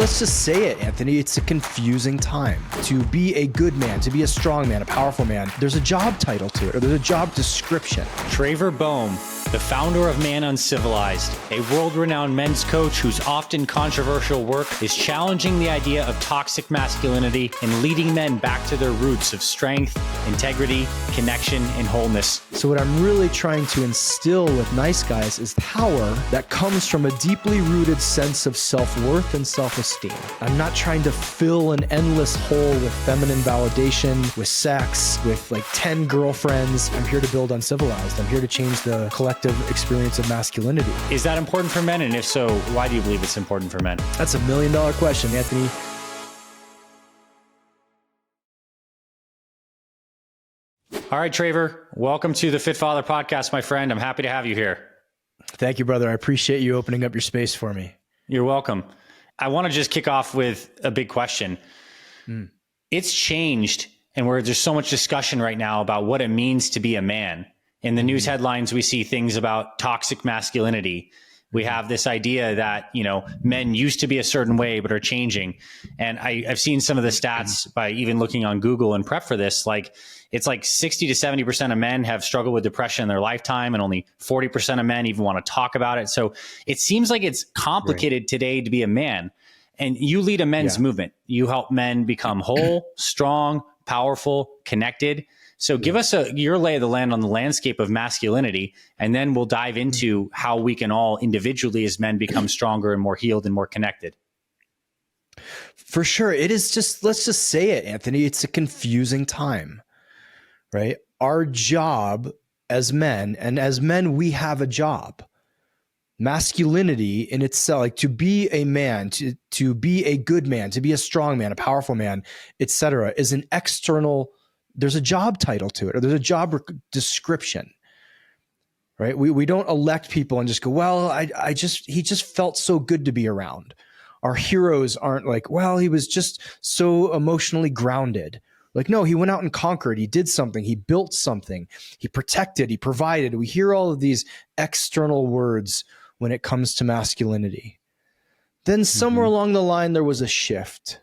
let's just say it, Anthony. It's a confusing time. To be a good man, to be a strong man, a powerful man, there's a job title to it, or there's a job description. Traver Boehm, the founder of Man UNcivilized, a world-renowned men's coach whose often controversial work is challenging the idea of toxic masculinity and leading men back to their roots of strength, integrity, connection, and wholeness. So what I'm really trying to instill with nice guys is power that comes from a deeply rooted sense of self-worth and self-esteem. I'm not trying to fill an endless hole with feminine validation, with sex, with like 10 girlfriends. I'm here to build Uncivilized. I'm here to change the collective experience of masculinity. Is that important for men? And if so, why do you believe it's important for men? That's $1 million question, Anthony. All right, Traver, welcome to the Fit Father Podcast, my friend. I'm happy to have you here. Thank you, brother. I appreciate you opening up your space for me. You're welcome. I want to just kick off with a big question. It's changed, and there's so much discussion right now about what it means to be a man. In the news headlines, we see things about toxic masculinity. We have this idea that, men used to be a certain way, but are changing. And I've seen some of the stats by even looking on Google and prep for this. It's like 60 to 70% of men have struggled with depression in their lifetime, and only 40% of men even want to talk about it. So it seems like it's complicated today to be a man. And you lead a men's movement. You help men become whole, strong, powerful, connected. So give us your lay of the land on the landscape of masculinity, and then we'll dive into how we can all individually as men become stronger and more healed and more connected. For sure. It is just, let's just say it, Anthony, it's a confusing time, right? Our job as men, and as men, we have a job. Masculinity in itself, like to be a man, to be a good man, to be a strong man, a powerful man, etc., is an external. There's a job title to it, or there's a job description, right? We don't elect people and just go, well, he just felt so good to be around. Our heroes aren't like, well, he was just so emotionally grounded. Like, no, he went out and conquered. He did something. He built something. He protected. He provided. We hear all of these external words when it comes to masculinity. Then somewhere along the line, there was a shift.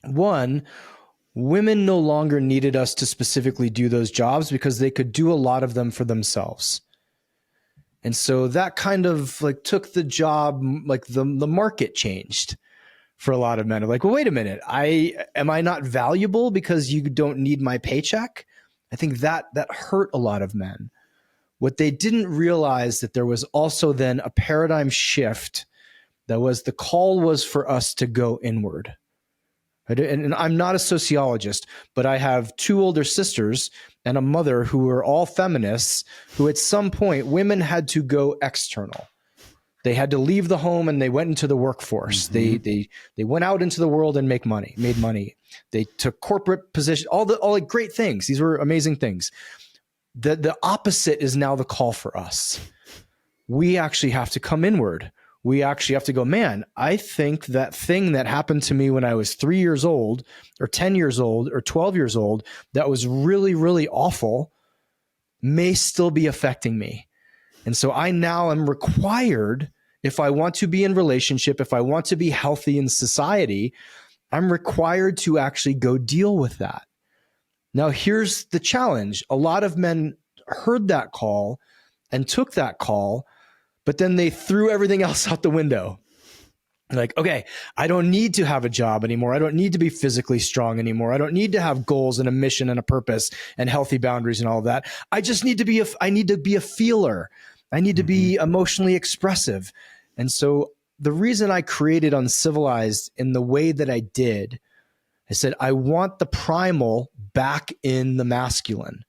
One, women no longer needed us to specifically do those jobs because they could do a lot of them for themselves. And so that kind of like took the job, like the market changed for a lot of men. Like, well, wait a minute, am I not valuable because you don't need my paycheck? I think that hurt a lot of men. What they didn't realize that there was also then a paradigm shift that was the call was for us to go inward. And I'm not a sociologist, but I have 2 older sisters and a mother who were all feminists who at some point women had to go external. They had to leave the home and they went into the workforce. They went out into the world and made money. They took corporate positions, all like great things. These were amazing things. The opposite is now the call for us. We actually have to come inward. We actually have to go, man, I think that thing that happened to me when I was 3 years old or 10 years old or 12 years old that was really, really awful may still be affecting me. And so I now am required, if I want to be in relationship, if I want to be healthy in society, I'm required to actually go deal with that. Now, here's the challenge. A lot of men heard that call and took that call, but then they threw everything else out the window. Like, okay, I don't need to have a job anymore. I don't need to be physically strong anymore. I don't need to have goals and a mission and a purpose and healthy boundaries and all of that. I just need to be I need to be a feeler. I need to be emotionally expressive. And so the reason I created Uncivilized in the way that I did, I said, I want the primal back in the masculine.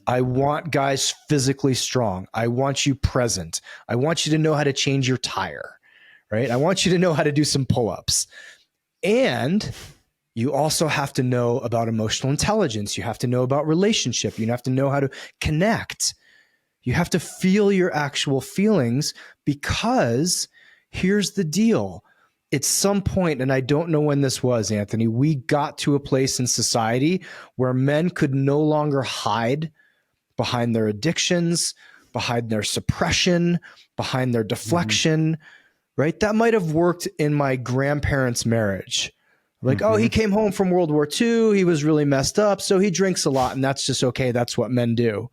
I want guys physically strong. I want you present. I want you to know how to change your tire, right? I want you to know how to do some pull-ups. And you also have to know about emotional intelligence. You have to know about relationship. You have to know how to connect. You have to feel your actual feelings, because here's the deal. At some point, and I don't know when this was, Anthony, we got to a place in society where men could no longer hide behind their addictions, behind their suppression, behind their deflection. right? That might have worked in my grandparents' marriage. Like, oh, he came home from World War II. He was really messed up. So he drinks a lot and that's just okay. That's what men do.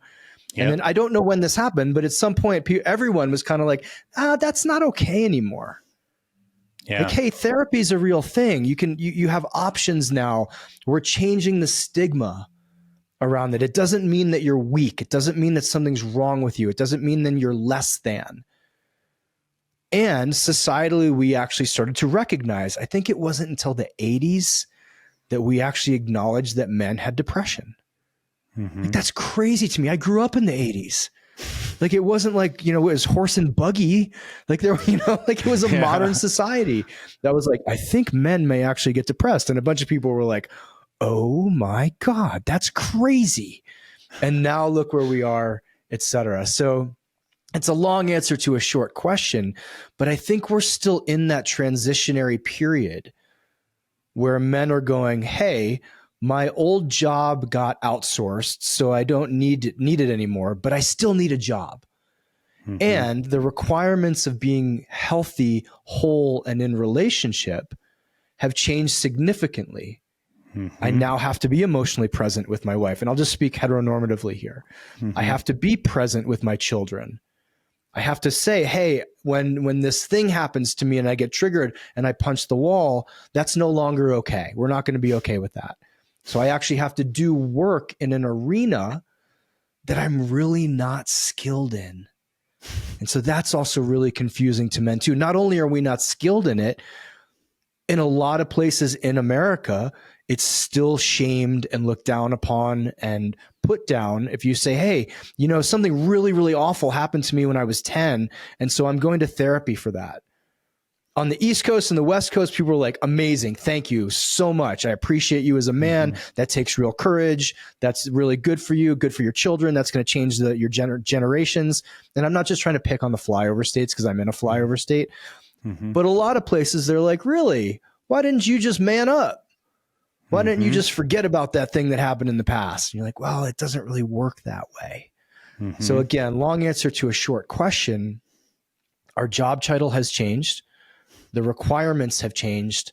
And then I don't know when this happened, but at some point, everyone was kind of like, that's not okay anymore. Yeah. Like, hey, therapy is a real thing. You have options now. We're changing the stigma around it. It doesn't mean that you're weak. It doesn't mean that something's wrong with you. It doesn't mean then you're less than. And societally, we actually started to recognize, I think it wasn't until the 80s that we actually acknowledged that men had depression. Like, that's crazy to me. I grew up in the 80s. Like, it wasn't like, it was horse and buggy. Like there, like it was a modern society that was like, I think men may actually get depressed. And a bunch of people were like, oh my God, that's crazy. And now look where we are, et cetera. So it's a long answer to a short question, but I think we're still in that transitionary period where men are going, hey, my old job got outsourced, so I don't need it anymore, but I still need a job. And the requirements of being healthy, whole, and in relationship have changed significantly. I now have to be emotionally present with my wife, and I'll just speak heteronormatively here. I have to be present with my children. I have to say, hey, when this thing happens to me and I get triggered and I punch the wall, that's no longer okay. We're not going to be okay with that. So I actually have to do work in an arena that I'm really not skilled in. And so that's also really confusing to men too. Not only are we not skilled in it, in a lot of places in America, it's still shamed and looked down upon and put down if you say, hey, something really, really awful happened to me when I was 10. And so I'm going to therapy for that. On the East Coast and the West Coast, people are like, amazing. Thank you so much. I appreciate you as a man. That takes real courage. That's really good for you, good for your children. That's going to change your generations. And I'm not just trying to pick on the flyover states because I'm in a flyover state. But a lot of places, they're like, really? Why didn't you just man up? Why didn't you just forget about that thing that happened in the past? And you're like, well, it doesn't really work that way. So again, long answer to a short question. Our job title has changed. The requirements have changed,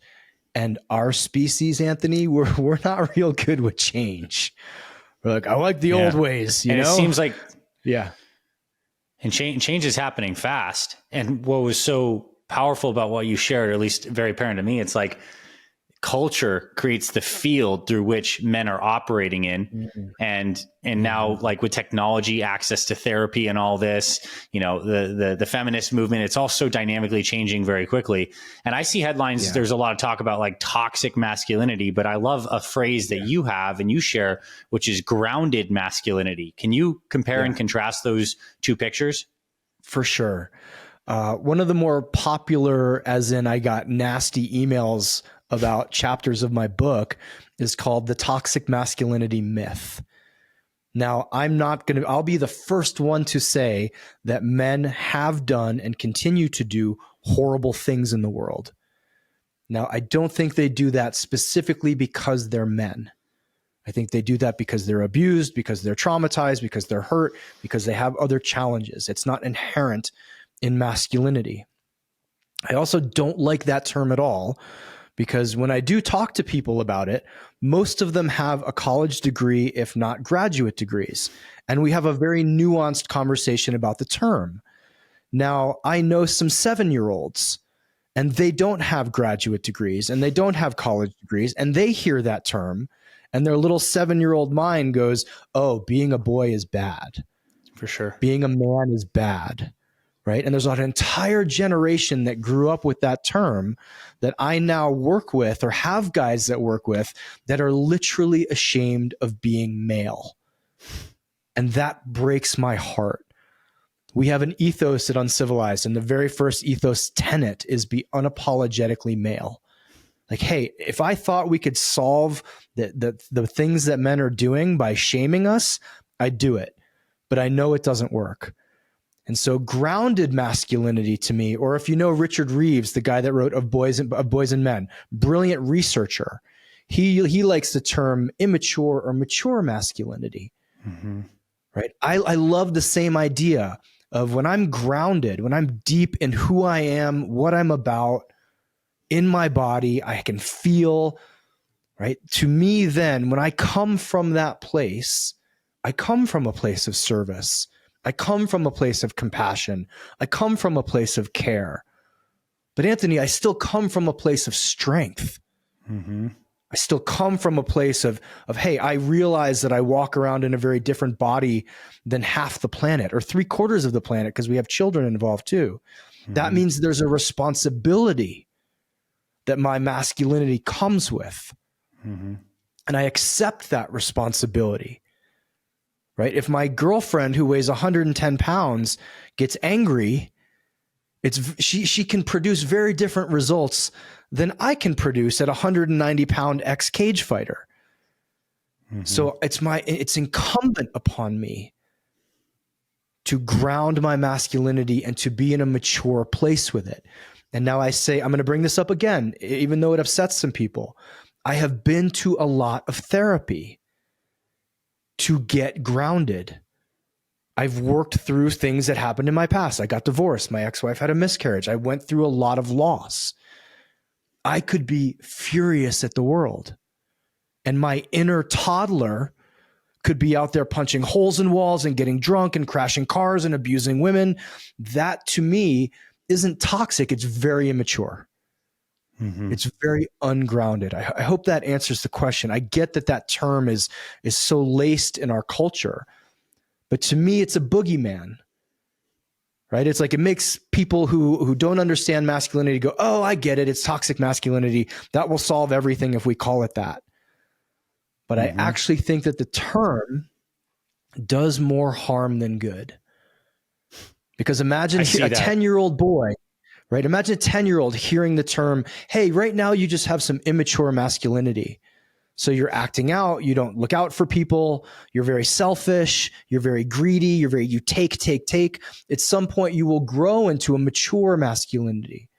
and our species, Anthony, we're not real good with change. We're like, I like the old ways, It seems like, and change is happening fast. And what was so powerful about what you shared, or at least very apparent to me, it's like culture creates the field through which men are operating in. And now, like with technology, access to therapy and all this, the feminist movement, it's all so dynamically changing very quickly. And I see headlines, there's a lot of talk about like toxic masculinity, but I love a phrase that you have and you share, which is grounded masculinity. Can you compare and contrast those two pictures? For sure. One of the more popular, as in I got nasty emails about chapters of my book, is called The Toxic Masculinity Myth. Now, I'll be the first one to say that men have done and continue to do horrible things in the world. Now, I don't think they do that specifically because they're men. I think they do that because they're abused, because they're traumatized, because they're hurt, because they have other challenges. It's not inherent in masculinity. I also don't like that term at all, because when I do talk to people about it, most of them have a college degree, if not graduate degrees. And we have a very nuanced conversation about the term. Now, I know some 7-year-olds, and they don't have graduate degrees, and they don't have college degrees, and they hear that term, and their little 7-year-old mind goes, oh, being a boy is bad. For sure. Being a man is bad. Right. And there's an entire generation that grew up with that term that I now work with, or have guys that work with, that are literally ashamed of being male. And that breaks my heart. We have an ethos at Uncivilized, and the very first ethos tenet is be unapologetically male. Like, hey, if I thought we could solve the things that men are doing by shaming us, I'd do it. But I know it doesn't work. And so grounded masculinity to me, or if you know Richard Reeves, the guy that wrote Of Boys and Men, brilliant researcher, he likes the term immature or mature masculinity. Right? I love the same idea. of when I'm grounded, when I'm deep in who I am, what I'm about, in my body, I can feel, right? To me, then, when I come from that place, I come from a place of service. I come from a place of compassion. I come from a place of care. But Anthony, I still come from a place of strength. Mm-hmm. I still come from a place of, hey, I realize that I walk around in a very different body than half the planet or 3/4 of the planet because we have children involved too. Mm-hmm. That means there's a responsibility that my masculinity comes with. Mm-hmm. And I accept that responsibility, right? If my girlfriend who weighs 110 pounds gets angry, she can produce very different results than I can produce at a 190-pound ex-cage fighter. Mm-hmm. So it's incumbent upon me to ground my masculinity and to be in a mature place with it. And now I say, I'm going to bring this up again, even though it upsets some people. I have been to a lot of therapy to get grounded. I've worked through things that happened in my past. I got divorced. My ex-wife had a miscarriage. I went through a lot of loss. I could be furious at the world. And my inner toddler could be out there punching holes in walls and getting drunk and crashing cars and abusing women. That to me isn't toxic. It's very immature. Mm-hmm. It's very ungrounded. I hope that answers the question. I get that term is so laced in our culture, but to me, it's a boogeyman, right? It's like it makes people who don't understand masculinity go, oh, I get it. It's toxic masculinity. That will solve everything if we call it that. But mm-hmm. I actually think that the term does more harm than good. Because imagine a 10-year-old boy, right? Imagine a 10-year-old hearing the term, hey, right now you just have some immature masculinity. So you're acting out, you don't look out for people, you're very selfish, you're very greedy, you take. At some point you will grow into a mature masculinity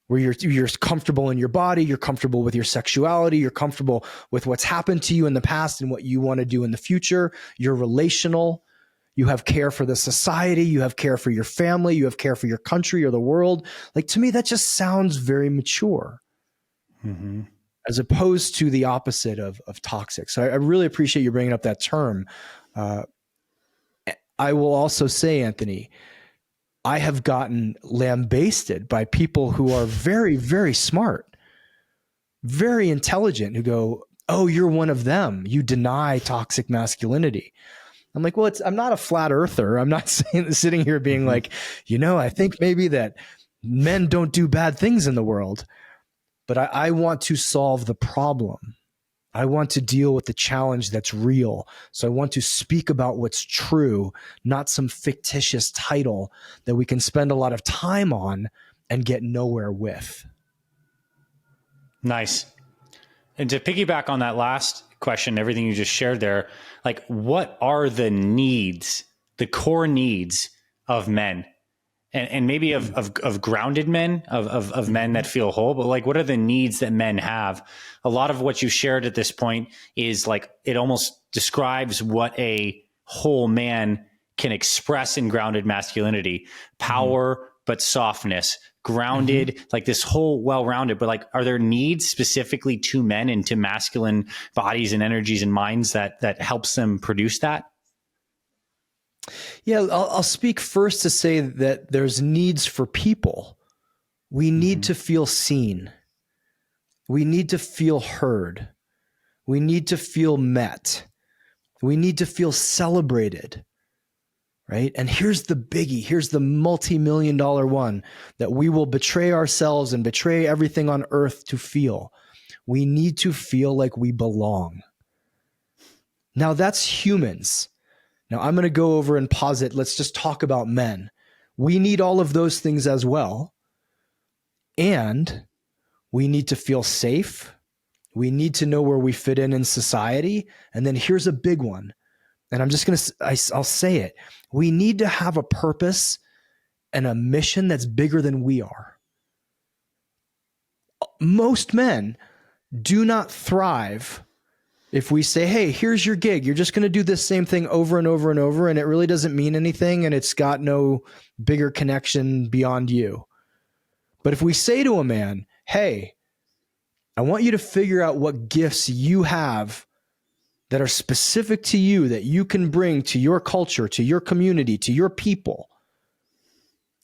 where you're comfortable in your body, you're comfortable with your sexuality, you're comfortable with what's happened to you in the past and what you want to do in the future. You're relational. You have care for the society. You have care for your family. You have care for your country or the world. Like, to me, that just sounds very mature, mm-hmm. as opposed to the opposite of toxic. So I really appreciate you bringing up that term. I will also say, Anthony, I have gotten lambasted by people who are very, very smart, very intelligent, who go, oh, you're one of them. You deny toxic masculinity. I'm like, well, I'm not a flat earther. I'm not sitting here being mm-hmm. like, I think maybe that men don't do bad things in the world, but I want to solve the problem. I want to deal with the challenge that's real. So I want to speak about what's true, not some fictitious title that we can spend a lot of time on and get nowhere with. Nice. And to piggyback on that last question, everything you just shared there, like, what are the needs, the core needs of men? And maybe of grounded men, of men that feel whole, but like, what are the needs that men have? A lot of what you shared at this point is like, it almost describes what a whole man can express in grounded masculinity: power, mm-hmm. but softness, grounded, mm-hmm. like this whole well-rounded. But like, are there needs specifically to men and to masculine bodies and energies and minds that helps them produce that? Yeah, I'll speak first to say that there's needs for people. We need mm-hmm. to feel seen. We need to feel heard. We need to feel met. We need to feel celebrated, right? And here's the biggie. Here's the multi-million-dollar one that we will betray ourselves and betray everything on earth to feel. We need to feel like we belong. Now, that's humans. Now, I'm going to go over and posit, let's just talk about men. We need all of those things as well. And we need to feel safe. We need to know where we fit in society. And then here's a big one. And I'm just going to, I'll say it. We need to have a purpose and a mission that's bigger than we are. Most men do not thrive If we say, hey, here's your gig, you're just going to do this same thing over and over and over, and it really doesn't mean anything, and it's got no bigger connection beyond you. But if we say to a man, hey, I want you to figure out what gifts you have that are specific to you, that you can bring to your culture, to your community, to your people.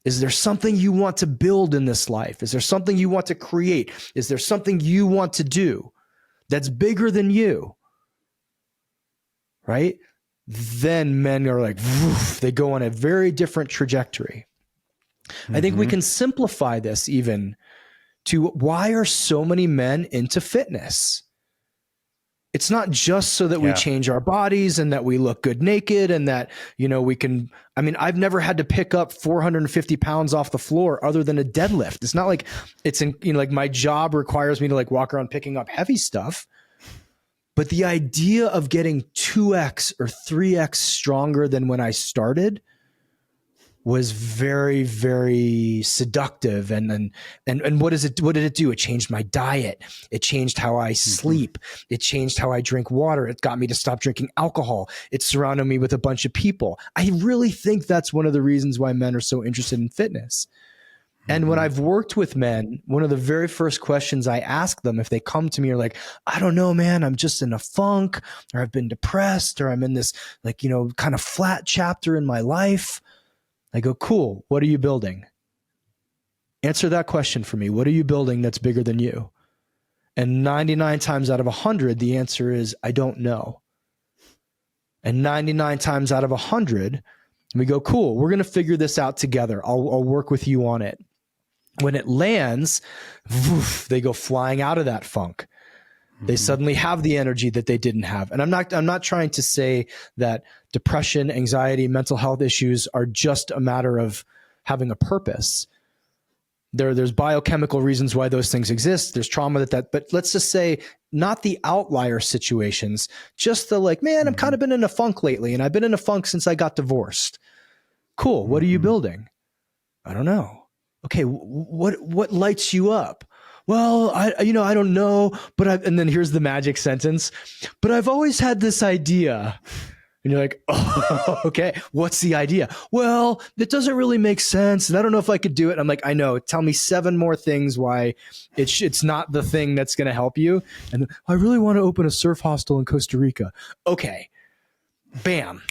Is there something you want to build in this life? Is there something you want to create? Is there something you want to do that's bigger than you? Right? Then men are like, woof, they go on a very different trajectory. I think we can simplify this even to why are so many men into fitness? It's not just so that we change our bodies and that we look good naked and that, we can, I've never had to pick up 450 pounds off the floor other than a deadlift. It's not like it's like my job requires me to like walk around picking up heavy stuff. But the idea of getting 2x or 3x stronger than when I started was very, very seductive. And what did it do? It changed my diet. It changed how I sleep. It changed how I drink water. It got me to stop drinking alcohol. It surrounded me with a bunch of people. I really think that's one of the reasons why men are so interested in fitness. And when I've worked with men, one of the very first questions I ask them if they come to me are like, I don't know, man, I'm just in a funk, or I've been depressed, or I'm in this kind of flat chapter in my life. I go, cool. What are you building? Answer that question for me. What are you building that's bigger than you? And 99 times out of 100, the answer is, I don't know. And 99 times out of 100, we go, cool. We're going to figure this out together. I'll work with you on it. When it lands, woof, they go flying out of that funk. They suddenly have the energy that they didn't have. And I'm not trying to say that depression, anxiety, mental health issues are just a matter of having a purpose. There's biochemical reasons why those things exist. There's trauma but let's just say not the outlier situations, just the like, man, I've kind of been in a funk lately and I've been in a funk since I got divorced. Cool. What are you building? I don't know. Okay. What lights you up? Well, I don't know, and then here's the magic sentence, but I've always had this idea. And you're like, oh, okay, what's the idea? Well, it doesn't really make sense. And I don't know if I could do it. And I'm like, I know, tell me 7 more things why it's not the thing that's going to help you. And I really want to open a surf hostel in Costa Rica. Okay, bam.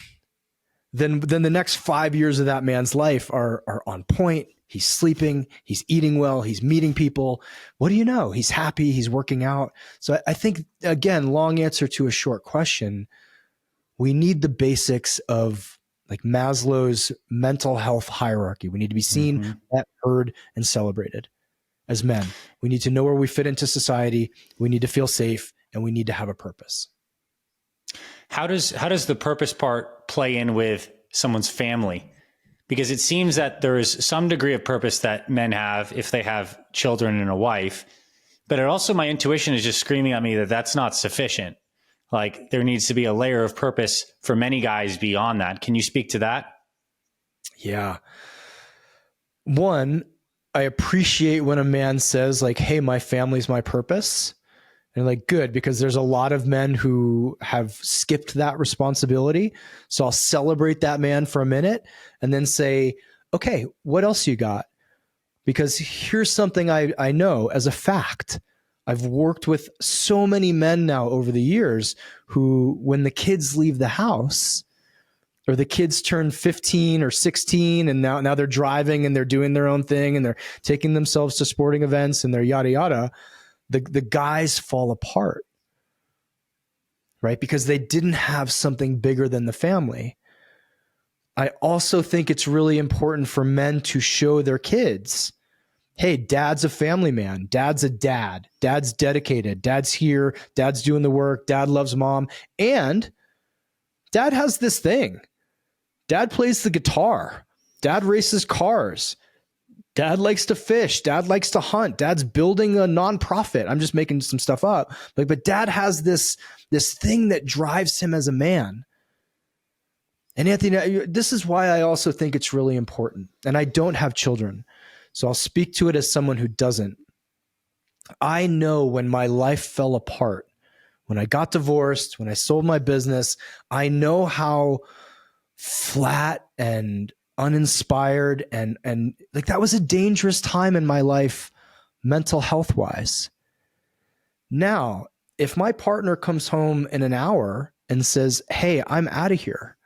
Then the next 5 years of that man's life are on point. He's sleeping, he's eating well, he's meeting people. What do you know? He's happy, he's working out. So I think, again, long answer to a short question, we need the basics of like Maslow's mental health hierarchy. We need to be seen, met, heard, and celebrated as men. We need to know where we fit into society. We need to feel safe, and we need to have a purpose. How does the purpose part play in with someone's family? Because it seems that there is some degree of purpose that men have if they have children and a wife, but it also, my intuition is just screaming at me that that's not sufficient. Like there needs to be a layer of purpose for many guys beyond that. Can you speak to that? Yeah. One, I appreciate when a man says like, hey, my family's my purpose. And like, good, because there's a lot of men who have skipped that responsibility. So I'll celebrate that man for a minute and then say, okay, what else you got? Because here's something I know as a fact. I've worked with so many men now over the years who, when the kids leave the house or the kids turn 15 or 16 and now they're driving and they're doing their own thing and they're taking themselves to sporting events and they're yada, yada, the guys fall apart, right? Because they didn't have something bigger than the family. I also think it's really important for men to show their kids, hey, dad's a family man. Dad's a dad. Dad's dedicated. Dad's here. Dad's doing the work. Dad loves mom. And dad has this thing. Dad plays the guitar. Dad races cars. Dad likes to fish. Dad likes to hunt. Dad's building a nonprofit. I'm just making some stuff up. But dad has this thing that drives him as a man. And Anthony, this is why I also think it's really important. And I don't have children, so I'll speak to it as someone who doesn't. I know when my life fell apart, when I got divorced, when I sold my business, I know how flat and uninspired and like that was a dangerous time in my life, mental health wise. Now, if my partner comes home in an hour and says, "Hey, I'm out of here,"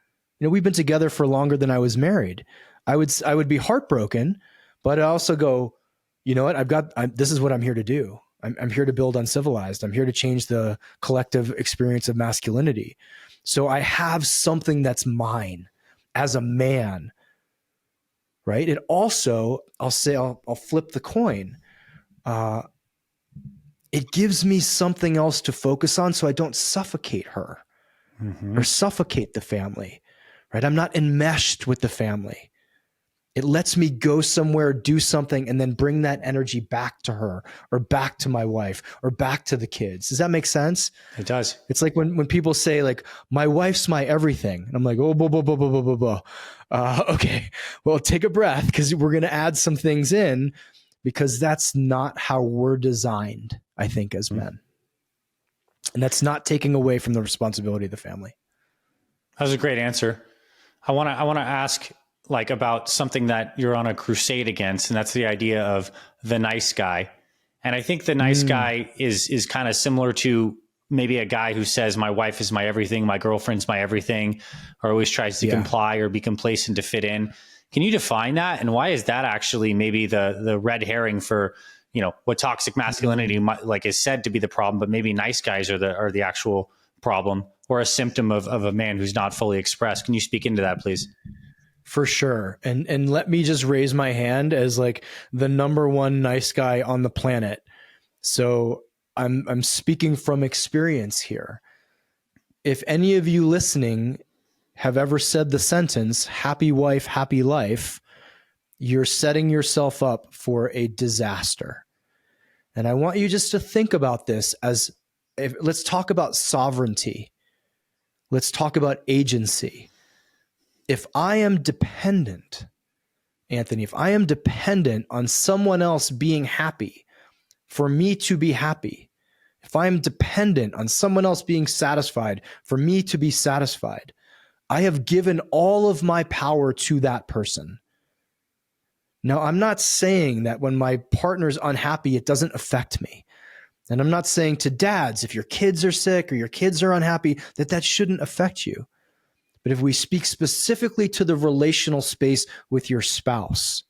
we've been together for longer than I was married. I would be heartbroken, but I also go, you know what? This is what I'm here to do. I'm here to build Uncivilized. I'm here to change the collective experience of masculinity. So I have something that's mine as a man, right? It also, I'll flip the coin. It gives me something else to focus on so I don't suffocate her or suffocate the family, right? I'm not enmeshed with the family. It lets me go somewhere, do something, and then bring that energy back to her or back to my wife or back to the kids. Does that make sense? It does. It's like when people say like, my wife's my everything. And I'm like, oh, blah, blah, blah, blah, blah, blah, blah. Okay, well, take a breath because we're going to add some things in because that's not how we're designed, I think, as men. And that's not taking away from the responsibility of the family. That was a great answer. I want to ask like about something that you're on a crusade against, and that's the idea of the nice guy. And I think the nice guy is kind of similar to maybe a guy who says, my wife is my everything, my girlfriend's my everything, or always tries to comply or be complacent to fit in. Can you define that? And why is that actually maybe the red herring for, what toxic masculinity is said to be the problem, but maybe nice guys are the actual problem or a symptom of a man who's not fully expressed? Can you speak into that, please? For sure. And let me just raise my hand as like the number one nice guy on the planet. So I'm speaking from experience here. If any of you listening have ever said the sentence, happy wife, happy life, you're setting yourself up for a disaster. And I want you just to think about this let's talk about sovereignty. Let's talk about agency. If I am dependent, Anthony, if I am dependent on someone else being happy for me to be happy, if I am dependent on someone else being satisfied for me to be satisfied, I have given all of my power to that person. Now, I'm not saying that when my partner's unhappy, it doesn't affect me. And I'm not saying to dads, if your kids are sick or your kids are unhappy, that shouldn't affect you. But if we speak specifically to the relational space with your spouse,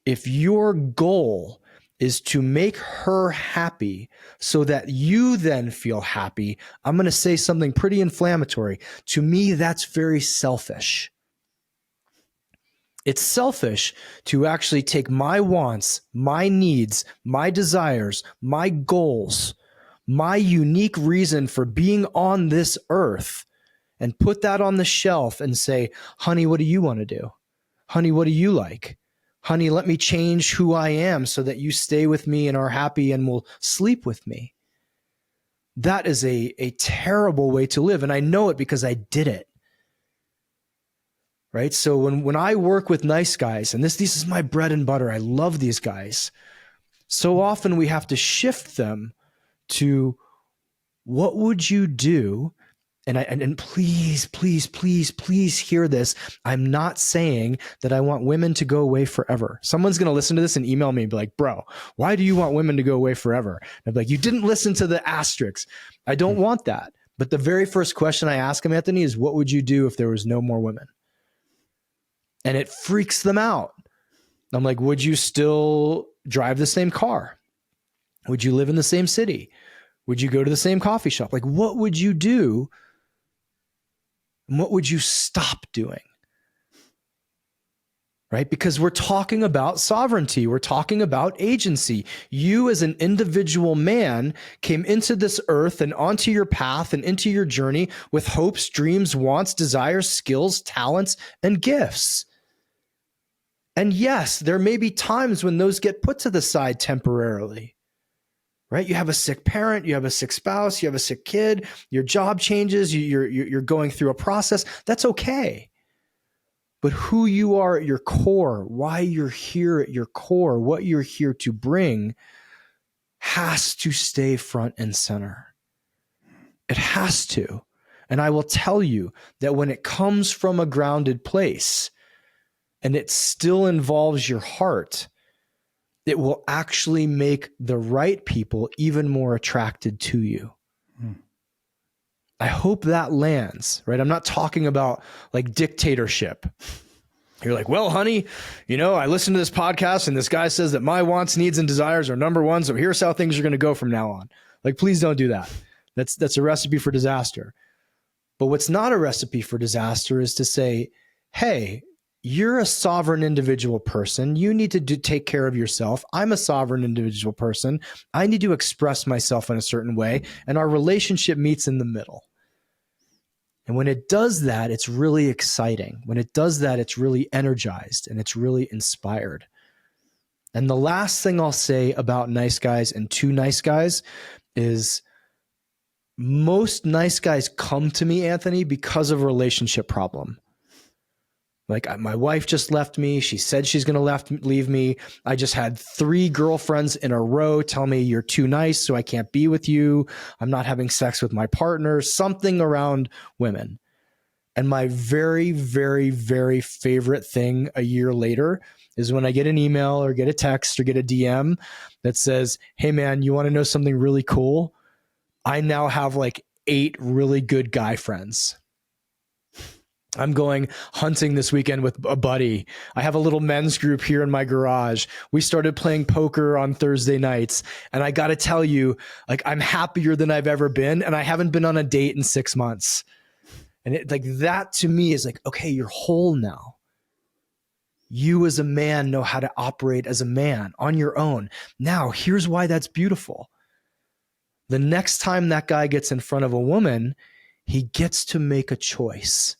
if your goal is to make her happy so that you then feel happy, I'm going to say something pretty inflammatory. To me, that's very selfish. It's selfish to actually take my wants, my needs, my desires, my goals, my unique reason for being on this earth, and put that on the shelf and say, honey, what do you want to do? Honey, what do you like? Honey, let me change who I am so that you stay with me and are happy and will sleep with me. That is a terrible way to live. And I know it because I did it. Right? So when I work with nice guys, and this is my bread and butter, I love these guys. So often we have to shift them to what would you do? And please, please, please, please hear this. I'm not saying that I want women to go away forever. Someone's going to listen to this and email me and be like, bro, why do you want women to go away forever? And I'd be like, you didn't listen to the asterisks. I don't want that. But the very first question I ask them, Anthony, is what would you do if there was no more women? And it freaks them out. I'm like, would you still drive the same car? Would you live in the same city? Would you go to the same coffee shop? Like, what would you do? And what would you stop doing? Right? Because we're talking about sovereignty. We're talking about agency. You as an individual man came into this earth and onto your path and into your journey with hopes, dreams, wants, desires, skills, talents, and gifts. And yes, there may be times when those get put to the side temporarily. Right? You have a sick parent, you have a sick spouse, you have a sick kid, your job changes, you're going through a process. That's okay. But who you are at your core, why you're here at your core, what you're here to bring has to stay front and center. It has to. And I will tell you that when it comes from a grounded place and it still involves your heart, it will actually make the right people even more attracted to you. I hope that lands, right? I'm not talking about like dictatorship. You're like, well, honey, I listened to this podcast and this guy says that my wants, needs, and desires are number one. So here's how things are going to go from now on. Like, please don't do that. That's a recipe for disaster. But what's not a recipe for disaster is to say, hey, you're a sovereign individual person. You need to take care of yourself. I'm a sovereign individual person. I need to express myself in a certain way. And our relationship meets in the middle. And when it does that, it's really exciting. When it does that, it's really energized and it's really inspired. And the last thing I'll say about nice guys and too nice guys is most nice guys come to me, Anthony, because of a relationship problem. Like, my wife just left me. She said she's going to leave me. I just had 3 girlfriends in a row tell me you're too nice, so I can't be with you. I'm not having sex with my partner, something around women. And my very, very, very favorite thing a year later is when I get an email or get a text or get a DM that says, hey man, you want to know something really cool? I now have like 8 really good guy friends. I'm going hunting this weekend with a buddy. I have a little men's group here in my garage. We started playing poker on Thursday nights. And I got to tell you, like, I'm happier than I've ever been. And I haven't been on a date in 6 months. And it, like, that to me is like, okay, you're whole now. You as a man know how to operate as a man on your own. Now, here's why that's beautiful. The next time that guy gets in front of a woman, he gets to make a choice.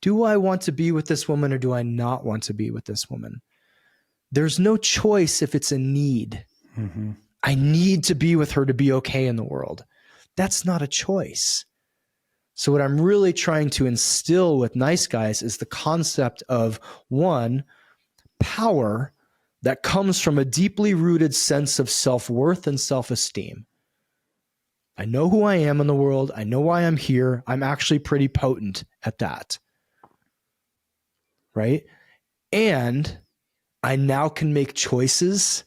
Do I want to be with this woman or do I not want to be with this woman? There's no choice if it's a need. Mm-hmm. I need to be with her to be okay in the world. That's not a choice. So what I'm really trying to instill with nice guys is the concept of, one, power that comes from a deeply rooted sense of self-worth and self-esteem. I know who I am in the world. I know why I'm here. I'm actually pretty potent at that. Right? And I now can make choices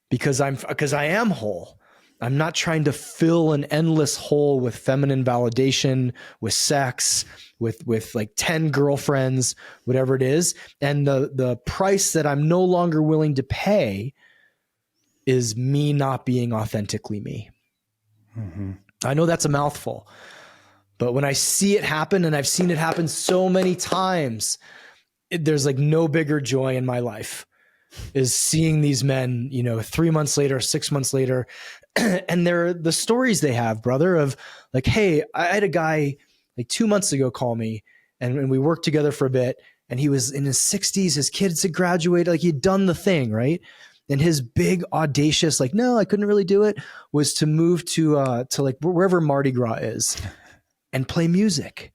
because I am whole. I'm not trying to fill an endless hole with feminine validation, with sex, with like 10 girlfriends, whatever it is. And the price that I'm no longer willing to pay is me not being authentically me. Mm-hmm. I know that's a mouthful, but when I see it happen, and I've seen it happen so many times, there's like no bigger joy in my life is seeing these men, 3 months later, 6 months later, and they're the stories they have, brother, of like, hey, I had a guy like 2 months ago call me and we worked together for a bit, and he was in his 60s, his kids had graduated, like he'd done the thing, right? And his big audacious, like, no, I couldn't really do it, was to move to like wherever Mardi Gras is and play music.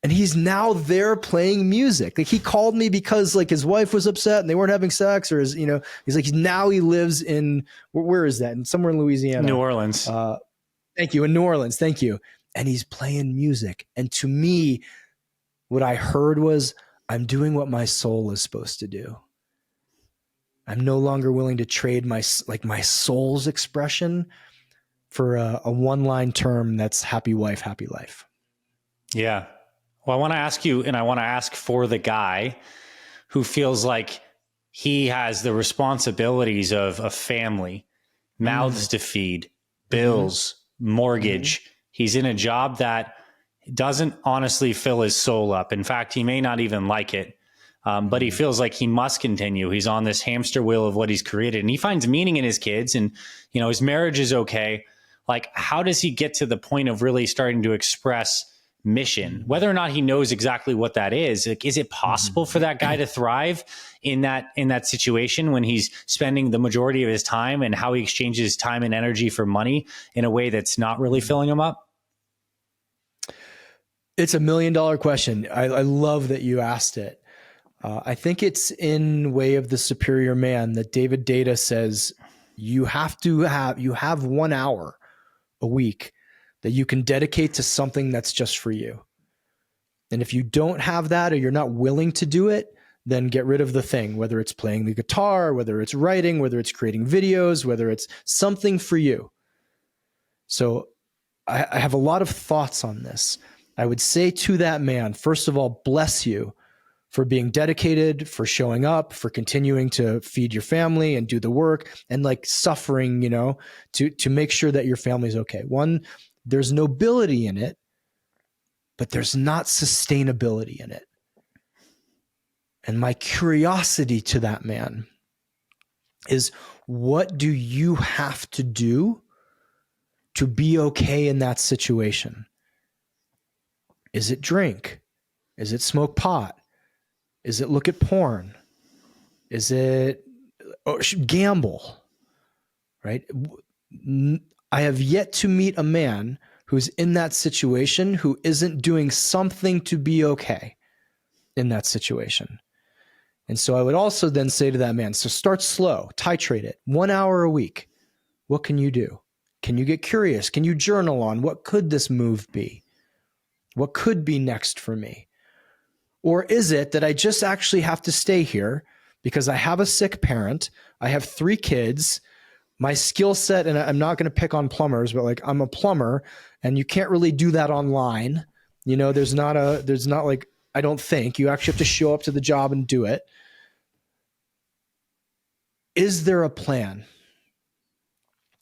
And he's now there playing music. Like, he called me because like his wife was upset and they weren't having sex, or he's like, now he lives in, where is that? And somewhere in Louisiana. New Orleans. Thank you. In New Orleans. Thank you. And he's playing music. And to me, what I heard was, I'm doing what my soul is supposed to do. I'm no longer willing to trade my soul's expression for a one-line term that's happy wife, happy life. Yeah. Well, I want to ask you, and I want to ask for the guy who feels like he has the responsibilities of a family, mouths to feed, bills, mortgage. He's in a job that doesn't honestly fill his soul up. In fact, he may not even like it, but he feels like he must continue. He's on this hamster wheel of what he's created, and he finds meaning in his kids, and his marriage is okay. Like, how does he get to the point of really starting to express mission, whether or not he knows exactly what that is? Like, is it possible for that guy to thrive in that situation when he's spending the majority of his time, and how he exchanges time and energy for money in a way that's not really filling him up? It's $1 million question. I love that you asked it. I think it's in Way of the Superior Man that David Data says you have 1 hour a week that you can dedicate to something that's just for you. And if you don't have that, or you're not willing to do it, then get rid of the thing, whether it's playing the guitar, whether it's writing, whether it's creating videos, whether it's something for you. So I have a lot of thoughts on this. I would say to that man, first of all, bless you for being dedicated, for showing up, for continuing to feed your family and do the work, and like suffering, to make sure that your family's okay. One, there's nobility in it, but there's not sustainability in it. And my curiosity to that man is, what do you have to do to be okay in that situation? Is it drink? Is it smoke pot? Is it look at porn? Is it gamble? Right? I have yet to meet a man who's in that situation who isn't doing something to be okay in that situation. And so I would also then say to that man, so start slow, titrate it, 1 hour a week. What can you do? Can you get curious? Can you journal on what could this move be? What could be next for me? Or is it that I just actually have to stay here because I have a sick parent, I have 3 kids, my skill set, and I'm not going to pick on plumbers, but like I'm a plumber and you can't really do that online. There's not like, I don't think you actually have to show up to the job and do it. Is there a plan?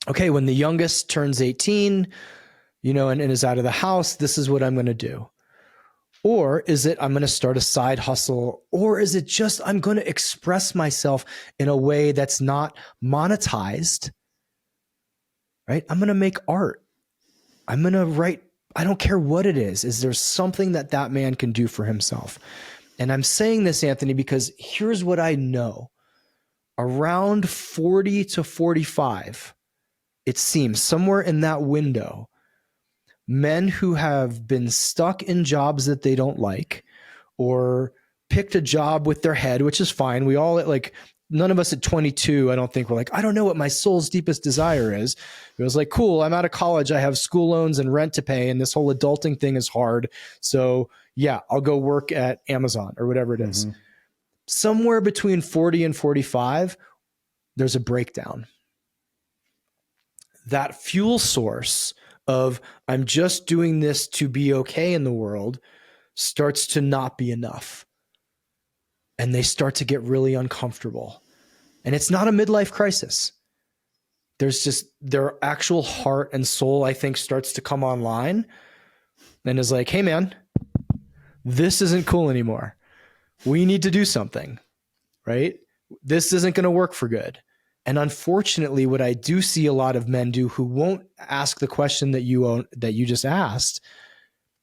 Okay, when the youngest turns 18, and is out of the house, this is what I'm going to do. Or is it I'm going to start a side hustle? Or is it just I'm going to express myself in a way that's not monetized, right? I'm going to make art. I'm going to write. I don't care what it is. Is there something that man can do for himself? And I'm saying this, Anthony, because here's what I know. Around 40 to 45, it seems, somewhere in that window, men who have been stuck in jobs that they don't like, or picked a job with their head, which is fine. We all, like, none of us at 22, I don't think we're like, I don't know what my soul's deepest desire is. It was like, cool, I'm out of college. I have school loans and rent to pay, and this whole adulting thing is hard. So yeah, I'll go work at Amazon or whatever it is. Mm-hmm. Somewhere between 40 and 45, there's a breakdown. That fuel source of I'm just doing this to be okay in the world starts to not be enough. And they start to get really uncomfortable. And it's not a midlife crisis. There's just their actual heart and soul, I think, starts to come online and is like, hey man, this isn't cool anymore. We need to do something, right? This isn't going to work for good. And unfortunately, what I do see a lot of men do who won't ask the question that you just asked,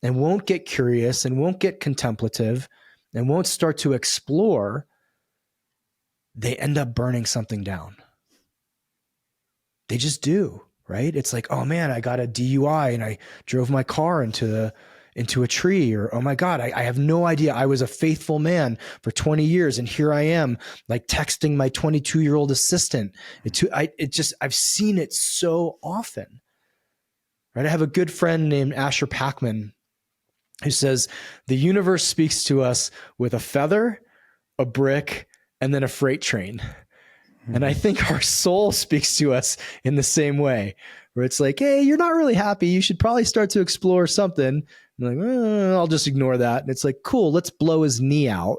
and won't get curious and won't get contemplative and won't start to explore, they end up burning something down. They just do, right? It's like, oh man, I got a DUI and I drove my car into a tree, or, oh my God, I have no idea. I was a faithful man for 20 years. And here I am, like texting my 22-year-old assistant. I've seen it so often, right? I have a good friend named Asher Packman who says the universe speaks to us with a feather, a brick, and then a freight train. Mm-hmm. And I think our soul speaks to us in the same way, where it's like, hey, you're not really happy. You should probably start to explore something. I'm like, I'll just ignore that. And it's like, cool, let's blow his knee out.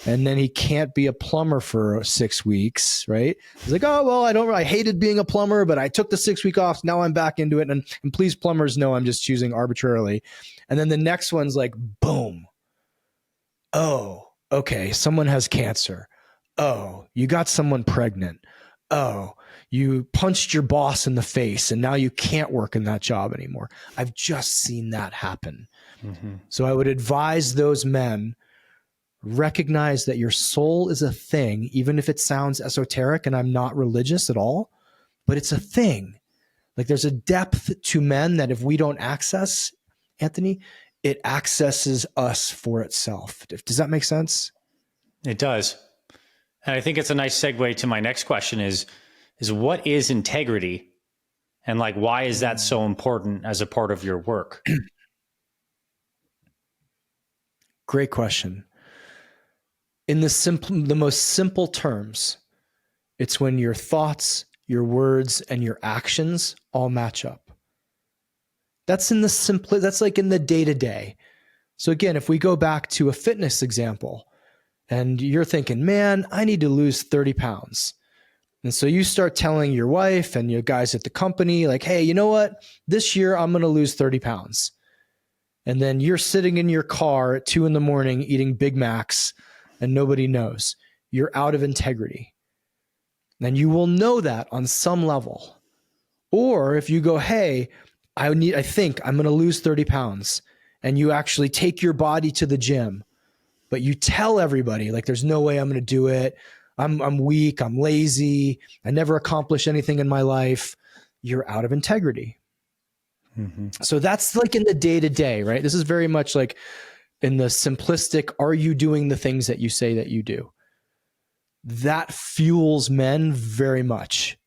And then he can't be a plumber for 6 weeks, right? He's like, oh, well, I hated being a plumber, but I took the 6 week off. Now I'm back into it. And please, plumbers know I'm just choosing arbitrarily. And then the next one's like, boom. Oh, okay. Someone has cancer. Oh, you got someone pregnant. Oh, you punched your boss in the face and now you can't work in that job anymore. I've just seen that happen. Mm-hmm. So I would advise those men, recognize that your soul is a thing, even if it sounds esoteric, and I'm not religious at all, but it's a thing. Like there's a depth to men that if we don't access, Anthony, it accesses us for itself. Does that make sense? It does. And I think it's a nice segue to my next question is what is integrity? And like, why is that so important as a part of your work? Great question. In the most simple terms, it's when your thoughts, your words, and your actions all match up. That's like in the day-to-day. So again, if we go back to a fitness example and you're thinking, man, I need to lose 30 pounds. And so you start telling your wife and your guys at the company, like, hey, you know what? This year I'm going to lose 30 pounds. And then you're sitting in your car at 2 a.m. eating Big Macs and nobody knows. You're out of integrity. And you will know that on some level. Or if you go, hey, I think I'm going to lose 30 pounds, and you actually take your body to the gym, but you tell everybody, like, there's no way I'm going to do it. I'm weak. I'm lazy. I never accomplish anything in my life. You're out of integrity. Mm-hmm. So that's like in the day-to-day, right? This is very much like in the simplistic, are you doing the things that you say that you do? That fuels men very much.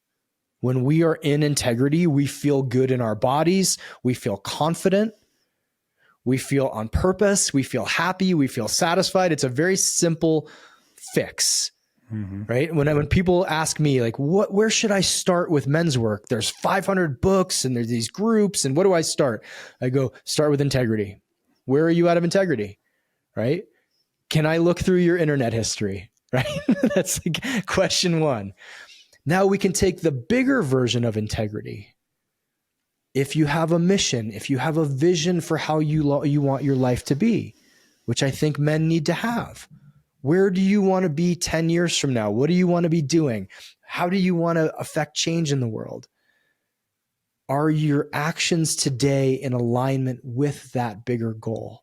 When we are in integrity, we feel good in our bodies. We feel confident. We feel on purpose. We feel happy. We feel satisfied. It's a very simple fix, right? When people ask me, like, where should I start with men's work? There's 500 books and there's these groups, and what do I start? I go, start with integrity. Where are you out of integrity, right? Can I look through your internet history, right? That's like question one. Now we can take the bigger version of integrity. If you have a mission, if you have a vision for how you want your life to be, which I think men need to have. Where do you want to be 10 years from now? What do you want to be doing? How do you want to affect change in the world? Are your actions today in alignment with that bigger goal?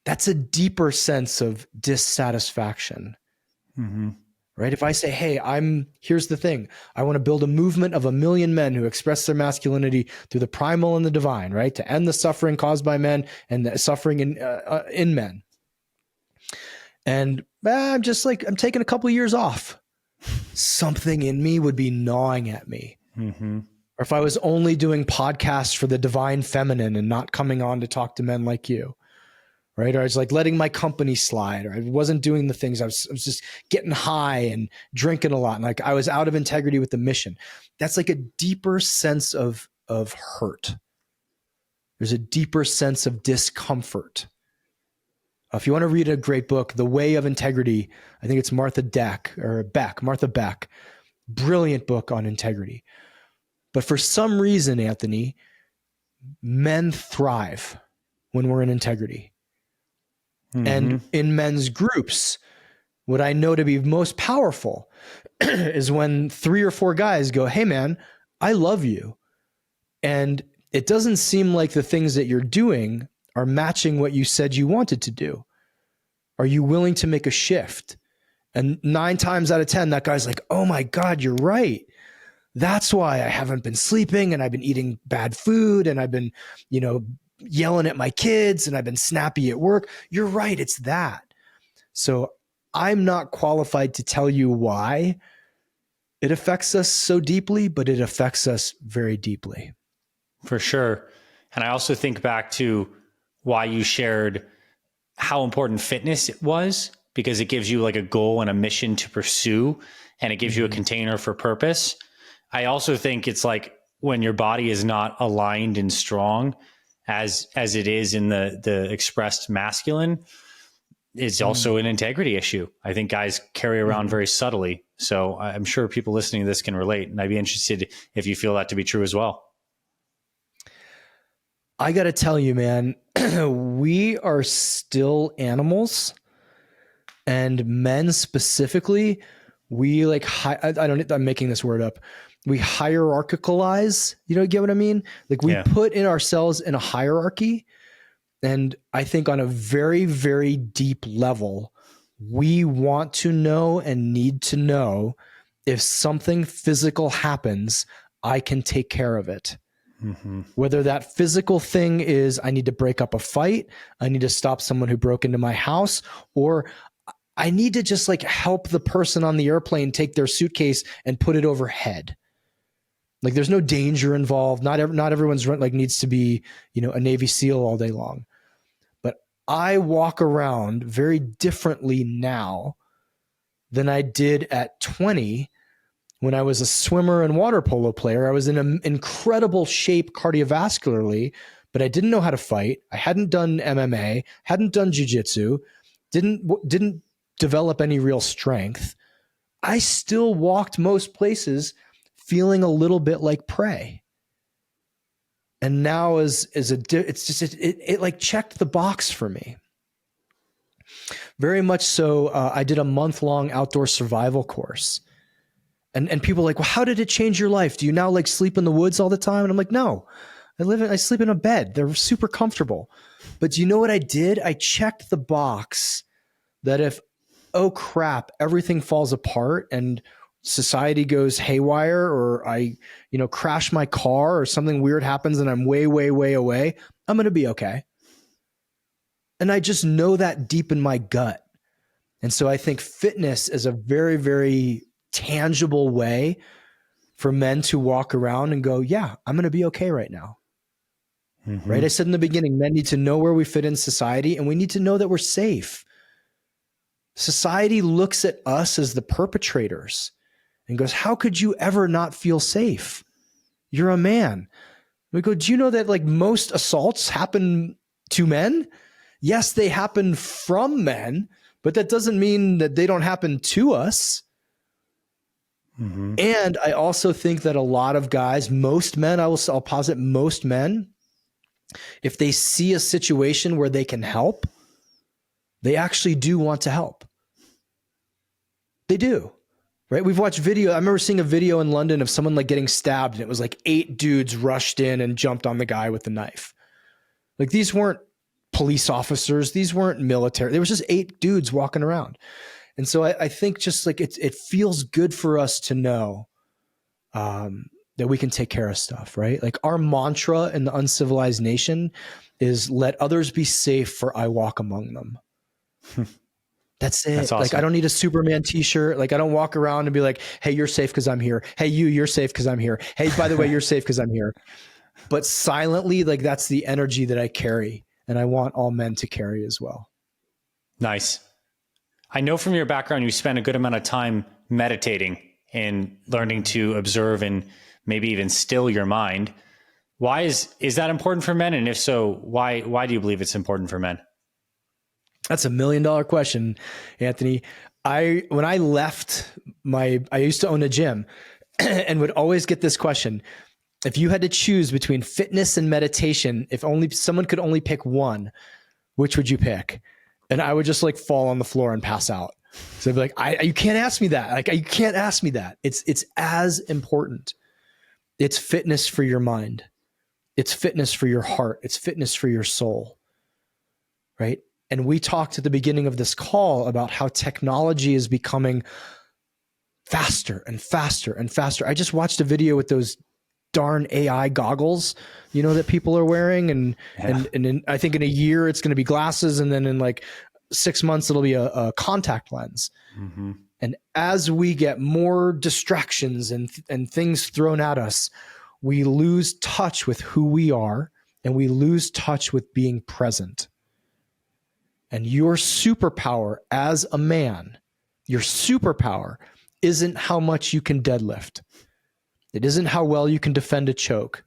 That's a deeper sense of dissatisfaction. Mm-hmm. Right? If I say, hey, here's the thing. I want to build a movement of 1 million men who express their masculinity through the primal and the divine, right? To end the suffering caused by men and the suffering in men. And I'm taking a couple of years off. Something in me would be gnawing at me. Mm-hmm. Or if I was only doing podcasts for the divine feminine and not coming on to talk to men like you. Right? Or I was like letting my company slide, or I wasn't doing the things. I was just getting high and drinking a lot. And like I was out of integrity with the mission. That's like a deeper sense of hurt. There's a deeper sense of discomfort. If you want to read a great book, The Way of Integrity, I think it's Martha Beck, brilliant book on integrity. But for some reason, Anthony, men thrive when we're in integrity. Mm-hmm. And in men's groups, what I know to be most powerful is when 3 or 4 guys go, hey man, I love you. And it doesn't seem like the things that you're doing are matching what you said you wanted to do. Are you willing to make a shift? And 9 times out of 10, that guy's like, oh my God, you're right. That's why I haven't been sleeping and I've been eating bad food and I've been, yelling at my kids and I've been snappy at work. You're right. It's that. So I'm not qualified to tell you why it affects us so deeply, but it affects us very deeply. For sure. And I also think back to why you shared how important fitness was, because it gives you like a goal and a mission to pursue, and it gives you a container for purpose. I also think it's like when your body is not aligned and strong as it is in the expressed masculine, it's also an integrity issue. I think guys carry around very subtly. So I'm sure people listening to this can relate. And I'd be interested if you feel that to be true as well. I got to tell you, man, we are still animals, and men specifically, we like, I'm making this word up. We hierarchicalize, get what I mean? Like we put in ourselves in a hierarchy. And I think on a very, very deep level, we want to know and need to know if something physical happens, I can take care of it. Mm-hmm. Whether that physical thing is, I need to break up a fight, I need to stop someone who broke into my house, or I need to just like help the person on the airplane take their suitcase and put it overhead. Like there's no danger involved. Not everyone's like needs to be, a Navy SEAL all day long. But I walk around very differently now than I did at 20 when I was a swimmer and water polo player. I was in an incredible shape cardiovascularly, but I didn't know how to fight. I hadn't done MMA, hadn't done jiu-jitsu, didn't develop any real strength. I still walked most places feeling a little bit like prey. And now it like checked the box for me. Very much so. I did a month-long outdoor survival course. And people are like, well, how did it change your life? Do you now like sleep in the woods all the time? And I'm like, no, I sleep in a bed. They're super comfortable. But do you know what I did? I checked the box that if, oh crap, everything falls apart and society goes haywire, or I, crash my car or something weird happens and I'm way, way, way away, I'm going to be okay. And I just know that deep in my gut. And so I think fitness is a very, very tangible way for men to walk around and go, yeah, I'm going to be okay right now. Mm-hmm. Right? I said in the beginning, men need to know where we fit in society, and we need to know that we're safe. Society looks at us as the perpetrators and goes, how could you ever not feel safe? You're a man. We go, do you know that like most assaults happen to men? Yes, they happen from men, but that doesn't mean that they don't happen to us. Mm-hmm. And I also think that a lot of guys, most men, I'll posit most men, if they see a situation where they can help, they actually do want to help. They do, right? We've watched video. I remember seeing a video in London of someone like getting stabbed, and it was like 8 dudes rushed in and jumped on the guy with the knife. Like these weren't police officers. These weren't military. There was just 8 dudes walking around. And so I think just like it feels good for us to know that we can take care of stuff, right? Like our mantra in the Uncivilized Nation is let others be safe for I walk among them. That's it. That's awesome. Like I don't need a Superman t-shirt. Like I don't walk around and be like, hey, you're safe because I'm here. Hey, you're safe because I'm here. Hey, by the way, you're safe because I'm here. But silently, like that's the energy that I carry. And I want all men to carry as well. Nice. I know from your background, you spent a good amount of time meditating and learning to observe and maybe even still your mind. Why is that important for men? And if so, why do you believe it's important for men? That's $1 million question, Anthony. When I left I used to own a gym and would always get this question. If you had to choose between fitness and meditation, if only someone could only pick one, which would you pick? And I would just like fall on the floor and pass out. So I'd be like, you can't ask me that. Like, you can't ask me that. It's as important. It's fitness for your mind. It's fitness for your heart. It's fitness for your soul. Right? And we talked at the beginning of this call about how technology is becoming faster and faster and faster. I just watched a video with those darn AI goggles, that people are wearing. And I think in a year it's going to be glasses. And then in like 6 months, it'll be a contact lens. Mm-hmm. And as we get more distractions and things thrown at us, we lose touch with who we are, and we lose touch with being present. And your superpower as a man, your superpower isn't how much you can deadlift. It isn't how well you can defend a choke.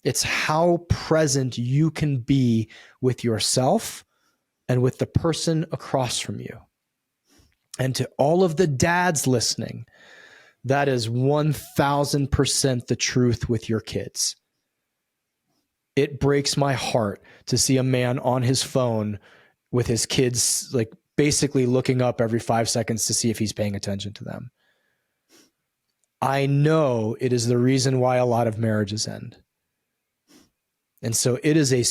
It's how present you can be with yourself and with the person across from you. And to all of the dads listening, that is 1000% the truth with your kids. It breaks my heart to see a man on his phone with his kids, like basically looking up every 5 seconds to see if he's paying attention to them. I know it is the reason why a lot of marriages end. And so it is a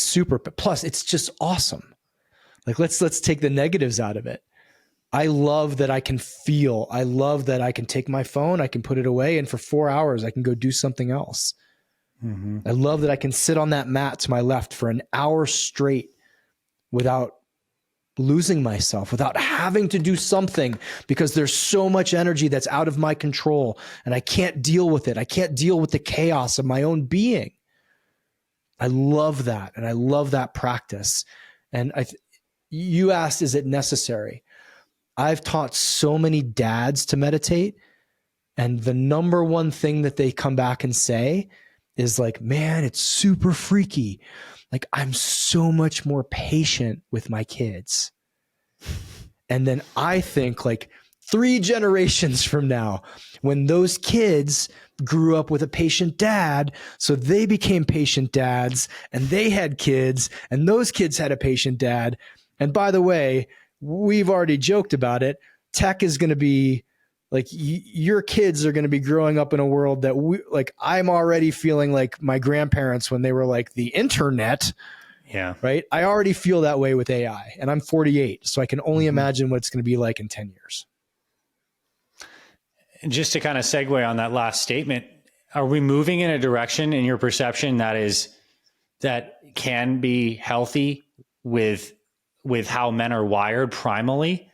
plus it's just awesome. Like let's take the negatives out of it. I love that I can feel. I love that I can take my phone, I can put it away, and for 4 hours I can go do something else. Mm-hmm. I love that I can sit on that mat to my left for an hour straight without losing myself, without having to do something because there's so much energy that's out of my control and I can't deal with it. I can't deal with the chaos of my own being. I love that. And I love that practice. And you asked, is it necessary? I've taught so many dads to meditate. And the number one thing that they come back and say is like, man, it's super freaky. Like, I'm so much more patient with my kids. And then I think like 3 generations from now, when those kids grew up with a patient dad, so they became patient dads and they had kids and those kids had a patient dad. And by the way, we've already joked about it. Tech is going to be like, your kids are going to be growing up in a world that I'm already feeling like my grandparents when they were like the internet. Yeah. Right. I already feel that way with AI, and I'm 48. So I can only imagine what it's going to be like in 10 years. And just to kind of segue on that last statement, are we moving in a direction in your perception that can be healthy with how men are wired primally?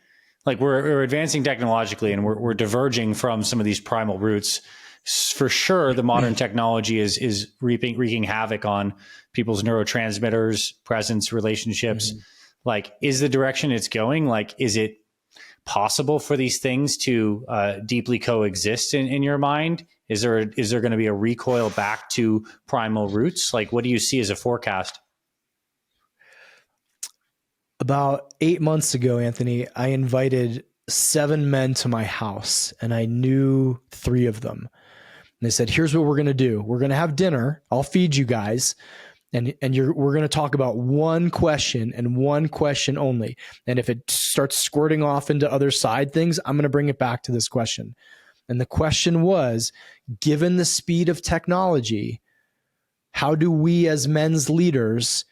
Like, we're advancing technologically and we're diverging from some of these primal roots. For sure, the modern technology is wreaking havoc on people's neurotransmitters, presence, relationships. Like, is the direction it's going? Like, is it possible for these things to deeply coexist in your mind? Is there going to be a recoil back to primal roots? Like, what do you see as a forecast? About 8 months ago, Anthony, I invited 7 men to my house, and I knew 3 of them. And they said, here's what we're going to do. We're going to have dinner. I'll feed you guys. And we're going to talk about one question and one question only. And if it starts squirting off into other side things, I'm going to bring it back to this question. And the question was, given the speed of technology, how do we as men's leaders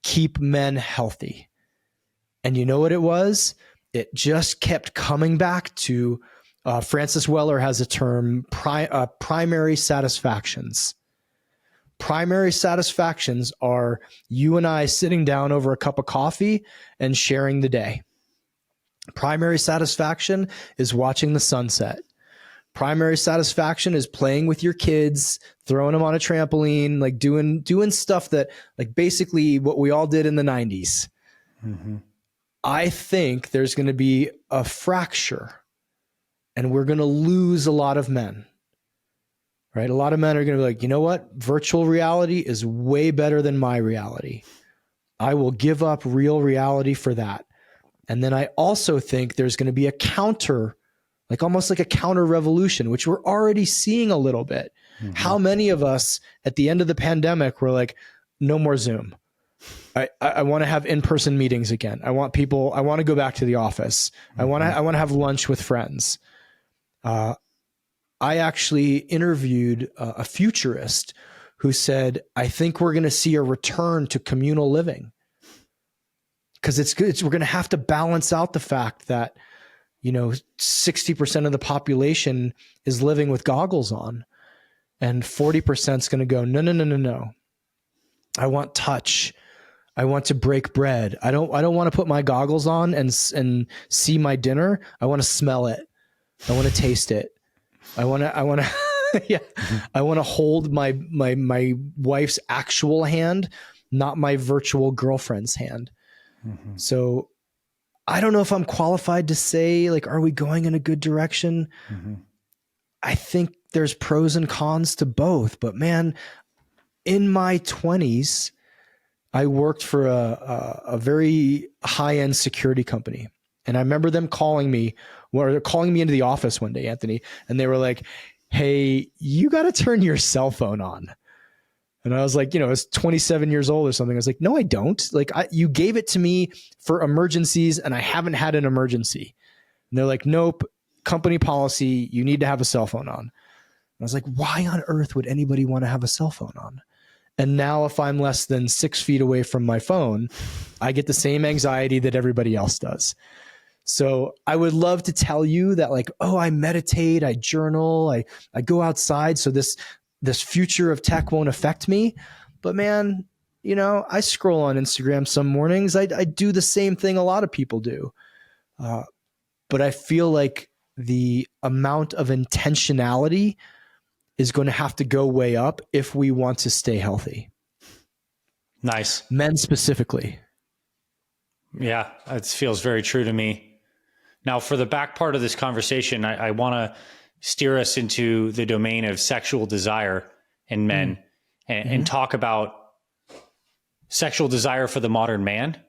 keep men healthy? And you know what it was? It just kept coming back to Francis Weller has a term, primary satisfactions. Primary satisfactions are you and I sitting down over a cup of coffee and sharing the day. Primary satisfaction is watching the sunset. Primary satisfaction is playing with your kids, throwing them on a trampoline, like doing stuff that, like, basically what we all did in the 90s. Mm-hmm. I think there's going to be a fracture and we're going to lose a lot of men, right? A lot of men are going to be like, you know what? Virtual reality is way better than my reality. I will give up real reality for that. And then I also think there's going to be a counter, like almost like a counter revolution, which we're already seeing a little bit. Mm-hmm. How many of us at the end of the pandemic were like, no more Zoom. I want to have in-person meetings again. I want to go back to the office. Mm-hmm. I want to have lunch with friends. I actually interviewed a futurist who said, I think we're going to see a return to communal living. Because we're going to have to balance out the fact that, 60% of the population is living with goggles on, and 40% is going to go, no. I want touch. I want to break bread. I don't want to put my goggles on and see my dinner. I want to smell it. I want to taste it. I want to yeah. I want to hold my wife's actual hand, not my virtual girlfriend's hand. Mm-hmm. So I don't know if I'm qualified to say, like, are we going in a good direction? Mm-hmm. I think there's pros and cons to both, but man, in my 20s, I worked for a very high-end security company. And I remember them calling me into the office one day, Anthony, and they were like, hey, you got to turn your cell phone on. And I was like, I was 27 years old or something. I was like, no, I don't. Like, you gave it to me for emergencies and I haven't had an emergency. And they're like, nope, company policy, you need to have a cell phone on. And I was like, why on earth would anybody want to have a cell phone on? And now if I'm less than 6 feet away from my phone, I get the same anxiety that everybody else does. So I would love to tell you that, like, oh, I meditate, I journal, I go outside, so this future of tech won't affect me. But man, I scroll on Instagram some mornings. I do the same thing a lot of people do. But I feel like the amount of intentionality is going to have to go way up if we want to stay healthy. Nice. Men specifically. Yeah, it feels very true to me. Now, for the back part of this conversation, I want to steer us into the domain of sexual desire in men and talk about sexual desire for the modern man,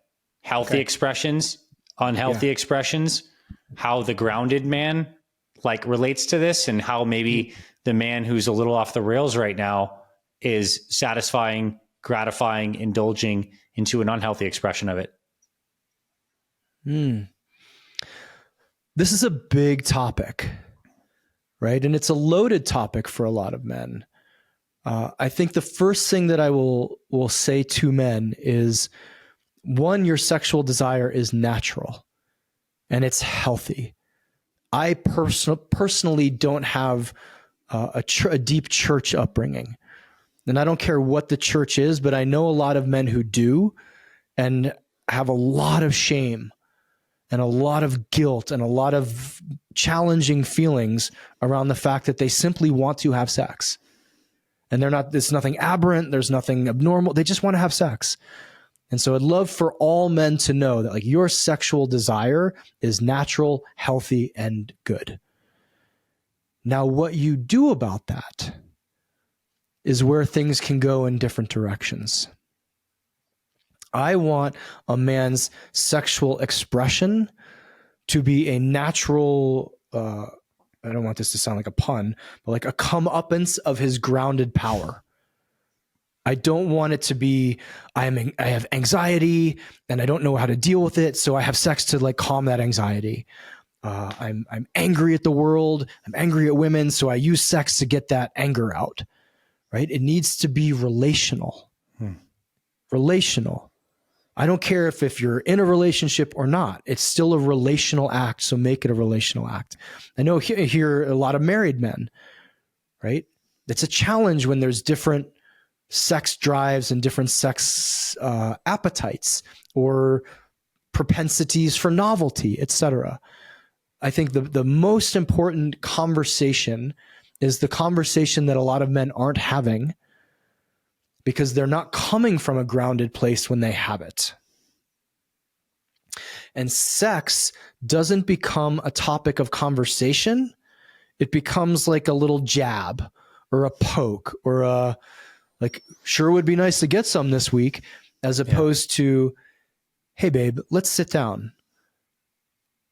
healthy expressions, unhealthy expressions, how the grounded man like relates to this, and how maybe the man who's a little off the rails right now is satisfying, gratifying, indulging into an unhealthy expression of it. This is a big topic, right? And it's a loaded topic for a lot of men. I think the first thing that I will say to men is, one, your sexual desire is natural and it's healthy. I personally don't have a deep church upbringing, and I don't care what the church is, but I know a lot of men who do and have a lot of shame and a lot of guilt and a lot of challenging feelings around the fact that they simply want to have sex. And there's nothing aberrant, there's nothing abnormal. They just want to have sex. And so I'd love for all men to know that like your sexual desire is natural, healthy, and good. Now, what you do about that is where things can go in different directions. I want a man's sexual expression to be a natural, I don't want this to sound like a pun, but like a comeuppance of his grounded power. I don't want it to be, I have anxiety and I don't know how to deal with it, so I have sex to like calm that anxiety. I'm angry at the world. I'm angry at women, so I use sex to get that anger out. Right? It needs to be relational. Relational. I don't care if you're in a relationship or not. It's still a relational act, so make it a relational act. I know here a lot of married men, right? It's a challenge when there's different sex drives and different sex appetites or propensities for novelty, etc. I think the most important conversation is the conversation that a lot of men aren't having because they're not coming from a grounded place when they have it. And sex doesn't become a topic of conversation. It becomes like a little jab or a poke or a, like, sure would be nice to get some this week, as opposed to, hey, babe, let's sit down.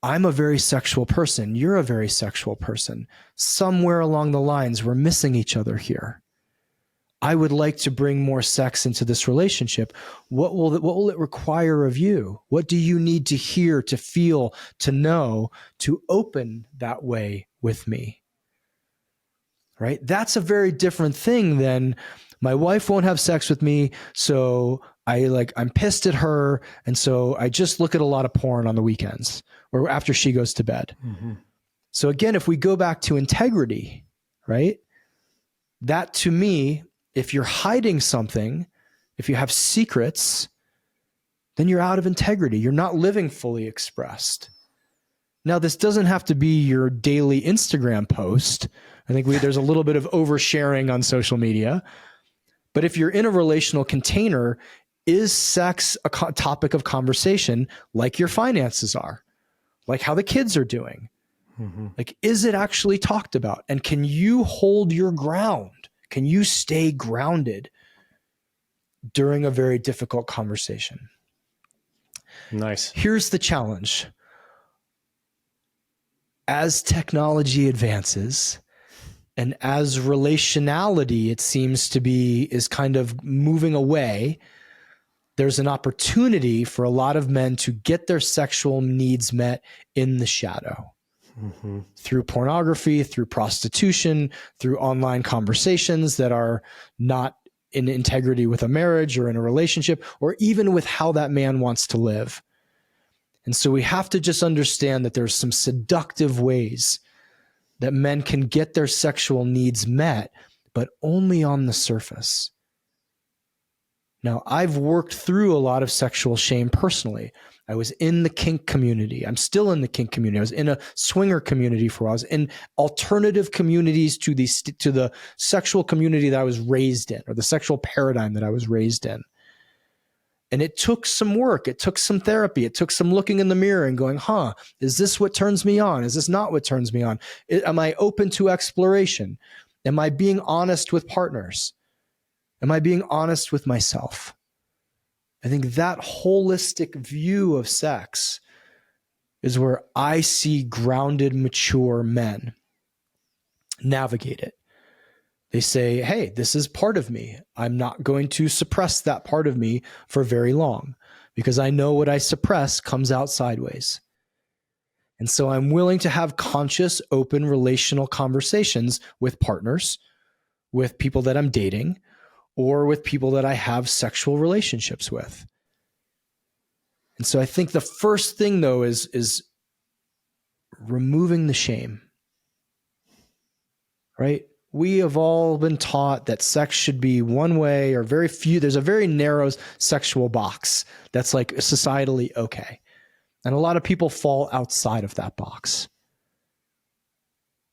I'm a very sexual person. You're a very sexual person. Somewhere along the lines, we're missing each other here. I would like to bring more sex into this relationship. What will it require of you? What do you need to hear, to feel, to know, to open that way with me? Right? That's a very different thing than my wife won't have sex with me, so I'm pissed at her, and so I just look at a lot of porn on the weekends or after she goes to bed. Mm-hmm. So again, if we go back to integrity, right? That to me, if you're hiding something, if you have secrets, then you're out of integrity. You're not living fully expressed. Now, this doesn't have to be your daily Instagram post. I think there's a little bit of oversharing on social media. But if you're in a relational container, is sex a topic of conversation like your finances are, like how the kids are doing? Mm-hmm. Like, is it actually talked about? And can you hold your ground? Can you stay grounded during a very difficult conversation? Nice. Here's the challenge. As technology advances and as relationality, it seems to be, is kind of moving away, there's an opportunity for a lot of men to get their sexual needs met in the shadow. Mm-hmm. Through pornography, through prostitution, through online conversations that are not in integrity with a marriage or in a relationship, or even with how that man wants to live. And so we have to just understand that there's some seductive ways that men can get their sexual needs met, but only on the surface. Now, I've worked through a lot of sexual shame personally. I was in the kink community. I'm still in the kink community. I was in a swinger community for a while. I was in alternative communities to the sexual community that I was raised in, or the sexual paradigm that I was raised in. And it took some work. It took some therapy. It took some looking in the mirror and going, is this what turns me on? Is this not what turns me on? Am I open to exploration? Am I being honest with partners? Am I being honest with myself? I think that holistic view of sex is where I see grounded, mature men navigate it. They say, hey, this is part of me. I'm not going to suppress that part of me for very long because I know what I suppress comes out sideways. And so I'm willing to have conscious, open, relational conversations with partners, with people that I'm dating, or with people that I have sexual relationships with. And so I think the first thing, though, is removing the shame, right? We have all been taught that sex should be one way, or very few. There's a very narrow sexual box that's like societally okay. And a lot of people fall outside of that box.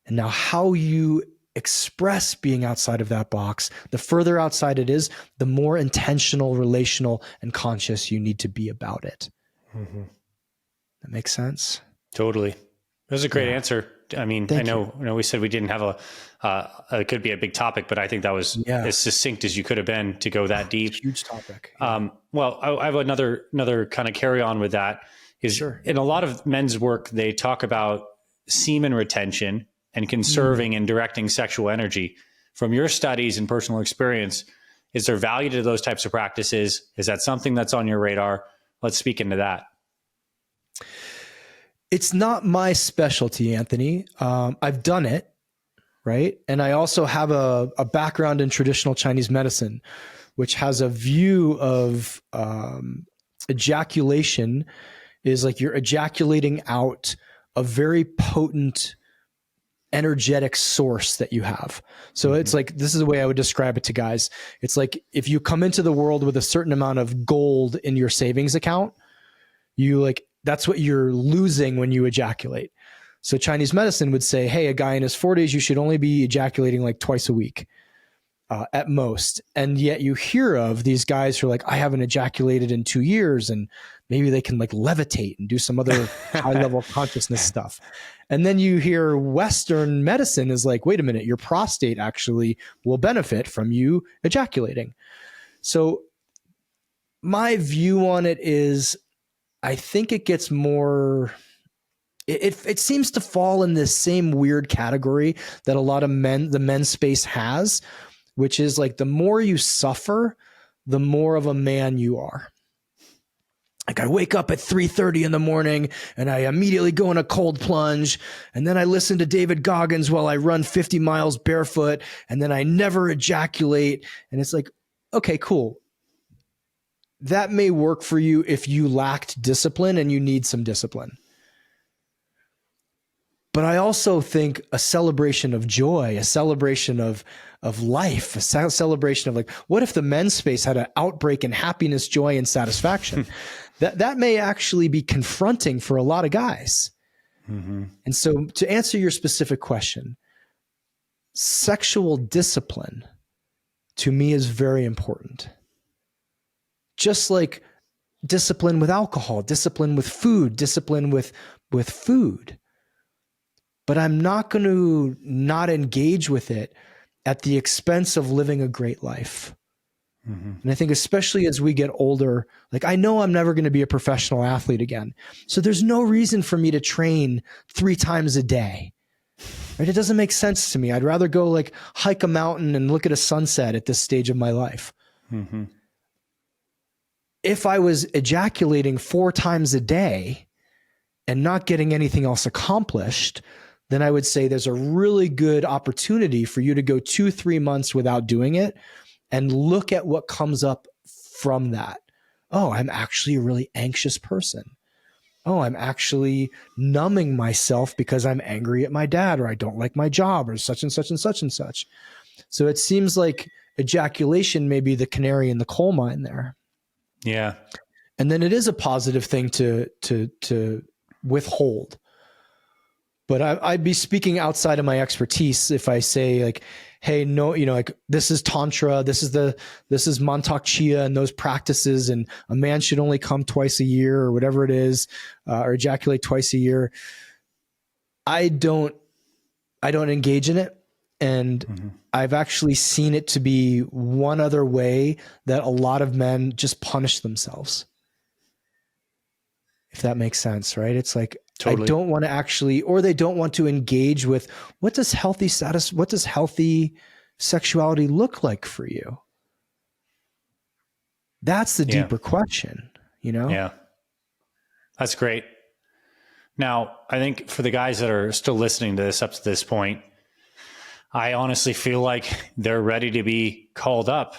And now how you express being outside of that box, the further outside it is, the more intentional, relational, and conscious you need to be about it. Mm-hmm. That makes sense? Totally. That was a great answer. I mean, I know we said we didn't have it could be a big topic, but I think that was as succinct as you could have been to go that deep. Huge topic. Well, I have another kind of carry on with that is in a lot of men's work, they talk about semen retention and conserving and directing sexual energy. From your studies and personal experience, is there value to those types of practices? Is that something that's on your radar? Let's speak into that. It's not my specialty, Anthony. I've done it, right? And I also have a background in traditional Chinese medicine, which has a view of ejaculation is like you're ejaculating out a very potent energetic source that you have. So it's like, this is the way I would describe it to guys. It's like if you come into the world with a certain amount of gold in your savings account, that's what you're losing when you ejaculate. So Chinese medicine would say, hey, a guy in his 40s, you should only be ejaculating like twice a week at most. And yet you hear of these guys who are like, I haven't ejaculated in 2 years, and maybe they can like levitate and do some other high level consciousness stuff. And then you hear Western medicine is like, wait a minute, your prostate actually will benefit from you ejaculating. So my view on it is, I think it gets more, it seems to fall in this same weird category that a lot of the men's space has, which is like the more you suffer, the more of a man you are. Like I wake up at 3:30 in the morning and I immediately go in a cold plunge, and then I listen to David Goggins while I run 50 miles barefoot, and then I never ejaculate. And it's like, okay, cool. That may work for you if you lacked discipline and you need some discipline. But I also think a celebration of joy, a celebration of life, a celebration of like, what if the men's space had an outbreak in happiness, joy, and satisfaction? that may actually be confronting for a lot of guys. Mm-hmm. And so to answer your specific question, sexual discipline to me is very important. Just like discipline with alcohol, discipline with food, discipline with food. But I'm not going to not engage with it at the expense of living a great life. Mm-hmm. And I think especially as we get older, like I know I'm never going to be a professional athlete again. So there's no reason for me to train 3 times a day. Right? It doesn't make sense to me. I'd rather go like hike a mountain and look at a sunset at this stage of my life. Mm-hmm. If I was ejaculating 4 times a day and not getting anything else accomplished, then I would say there's a really good opportunity for you to go 2-3 months without doing it and look at what comes up from that. Oh, I'm actually a really anxious person. Oh, I'm actually numbing myself because I'm angry at my dad, or I don't like my job, or such and such and such and such. So it seems like ejaculation may be the canary in the coal mine there. Yeah. And then it is a positive thing to withhold. But I'd be speaking outside of my expertise if I say like, hey, no, like this is Tantra, this is Mantak Chia and those practices, and a man should only come twice a year or whatever it is, or ejaculate twice a year. I don't engage in it. And I've actually seen it to be one other way that a lot of men just punish themselves. If that makes sense, right? It's like, totally. I don't want to actually, or they don't want to engage with what does healthy sexuality look like for you? That's the deeper question, Yeah. That's great. Now, I think for the guys that are still listening to this up to this point, I honestly feel like they're ready to be called up.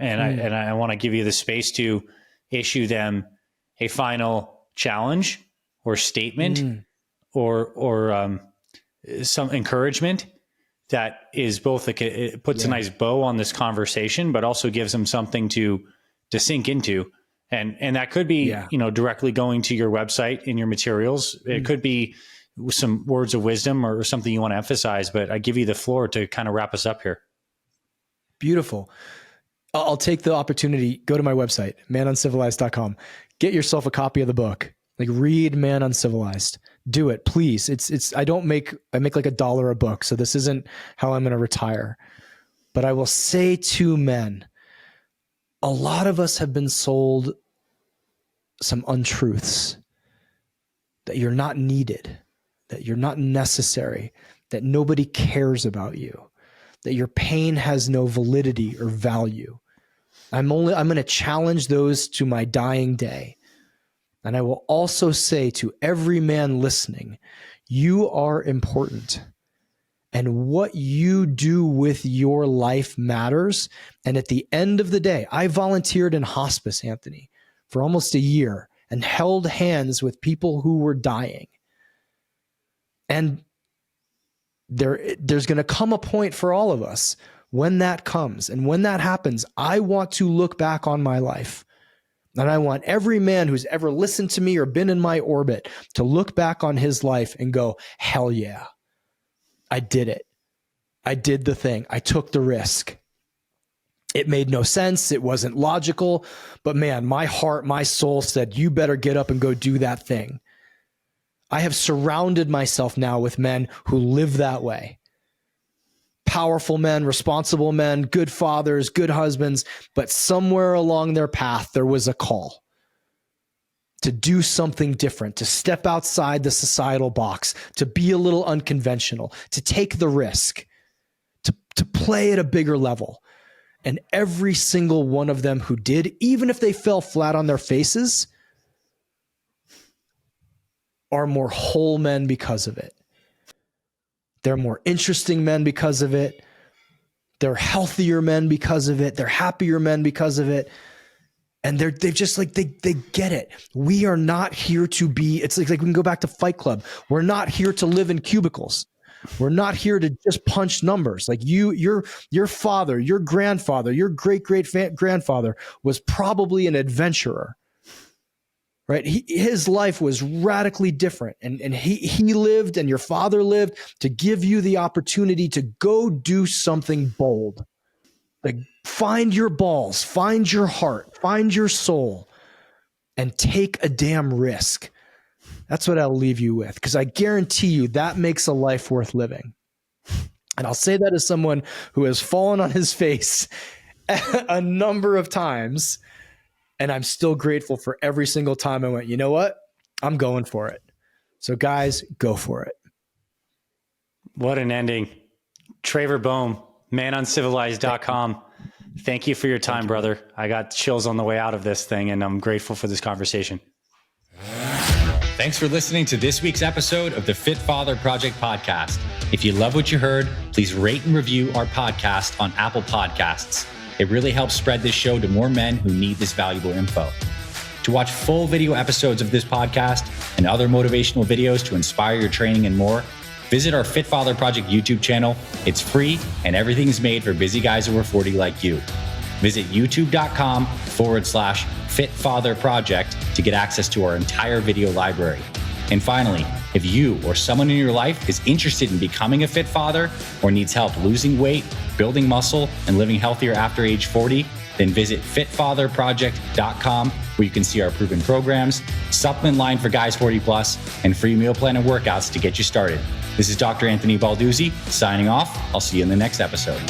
And I want to give you the space to issue them a final challenge or statement or some encouragement that is both like it puts a nice bow on this conversation, but also gives them something to sink into. And that could be, directly going to your website in your materials. It could be some words of wisdom or something you want to emphasize, but I give you the floor to kind of wrap us up here. Beautiful. I'll take the opportunity. Go to my website, manuncivilized.com. Get yourself a copy of the book. Like, read Man Uncivilized. Do it, please. I make like $1 a book, so this isn't how I'm going to retire. But I will say to men, a lot of us have been sold some untruths, that you're not needed, that you're not necessary, that nobody cares about you, that your pain has no validity or value. I'm going to challenge those to my dying day. And I will also say to every man listening, you are important. And what you do with your life matters. And at the end of the day, I volunteered in hospice, Anthony, for almost a year and held hands with people who were dying. And there's going to come a point for all of us when that comes. And when that happens, I want to look back on my life. And I want every man who's ever listened to me or been in my orbit to look back on his life and go, hell yeah, I did it. I did the thing. I took the risk. It made no sense. It wasn't logical. But man, my heart, my soul said, you better get up and go do that thing. I have surrounded myself now with men who live that way. Powerful men, responsible men, good fathers, good husbands, but somewhere along their path, there was a call to do something different, to step outside the societal box, to be a little unconventional, to take the risk, to play at a bigger level. And every single one of them who did, even if they fell flat on their faces, are more whole men because of it. They're more interesting men because of it. They're healthier men because of it. They're happier men because of it. And they've just like, they get it. We are not here to be, it's like we can go back to Fight Club. We're not here to live in cubicles. We're not here to just punch numbers. Like your father, your grandfather, your great-great-grandfather was probably an adventurer. Right? His life was radically different. And he lived, and your father lived, to give you the opportunity to go do something bold. Like, find your balls, find your heart, find your soul, and take a damn risk. That's what I'll leave you with, because I guarantee you that makes a life worth living. And I'll say that as someone who has fallen on his face a number of times. And I'm still grateful for every single time I went, you know what? I'm going for it. So guys, go for it. What an ending. Traver Boehm, manuncivilized.com. Thank you for your time, brother. I got chills on the way out of this thing, and I'm grateful for this conversation. Thanks for listening to this week's episode of the Fit Father Project podcast. If you love what you heard, please rate and review our podcast on Apple Podcasts. It really helps spread this show to more men who need this valuable info. To watch full video episodes of this podcast and other motivational videos to inspire your training and more, visit our Fit Father Project YouTube channel. It's free and everything's made for busy guys over 40 like you. Visit youtube.com/Fit Father Project to get access to our entire video library. And finally, if you or someone in your life is interested in becoming a fit father or needs help losing weight, building muscle, and living healthier after age 40, then visit fitfatherproject.com, where you can see our proven programs, supplement line for guys 40 plus, and free meal plan and workouts to get you started. This is Dr. Anthony Balduzzi signing off. I'll see you in the next episode.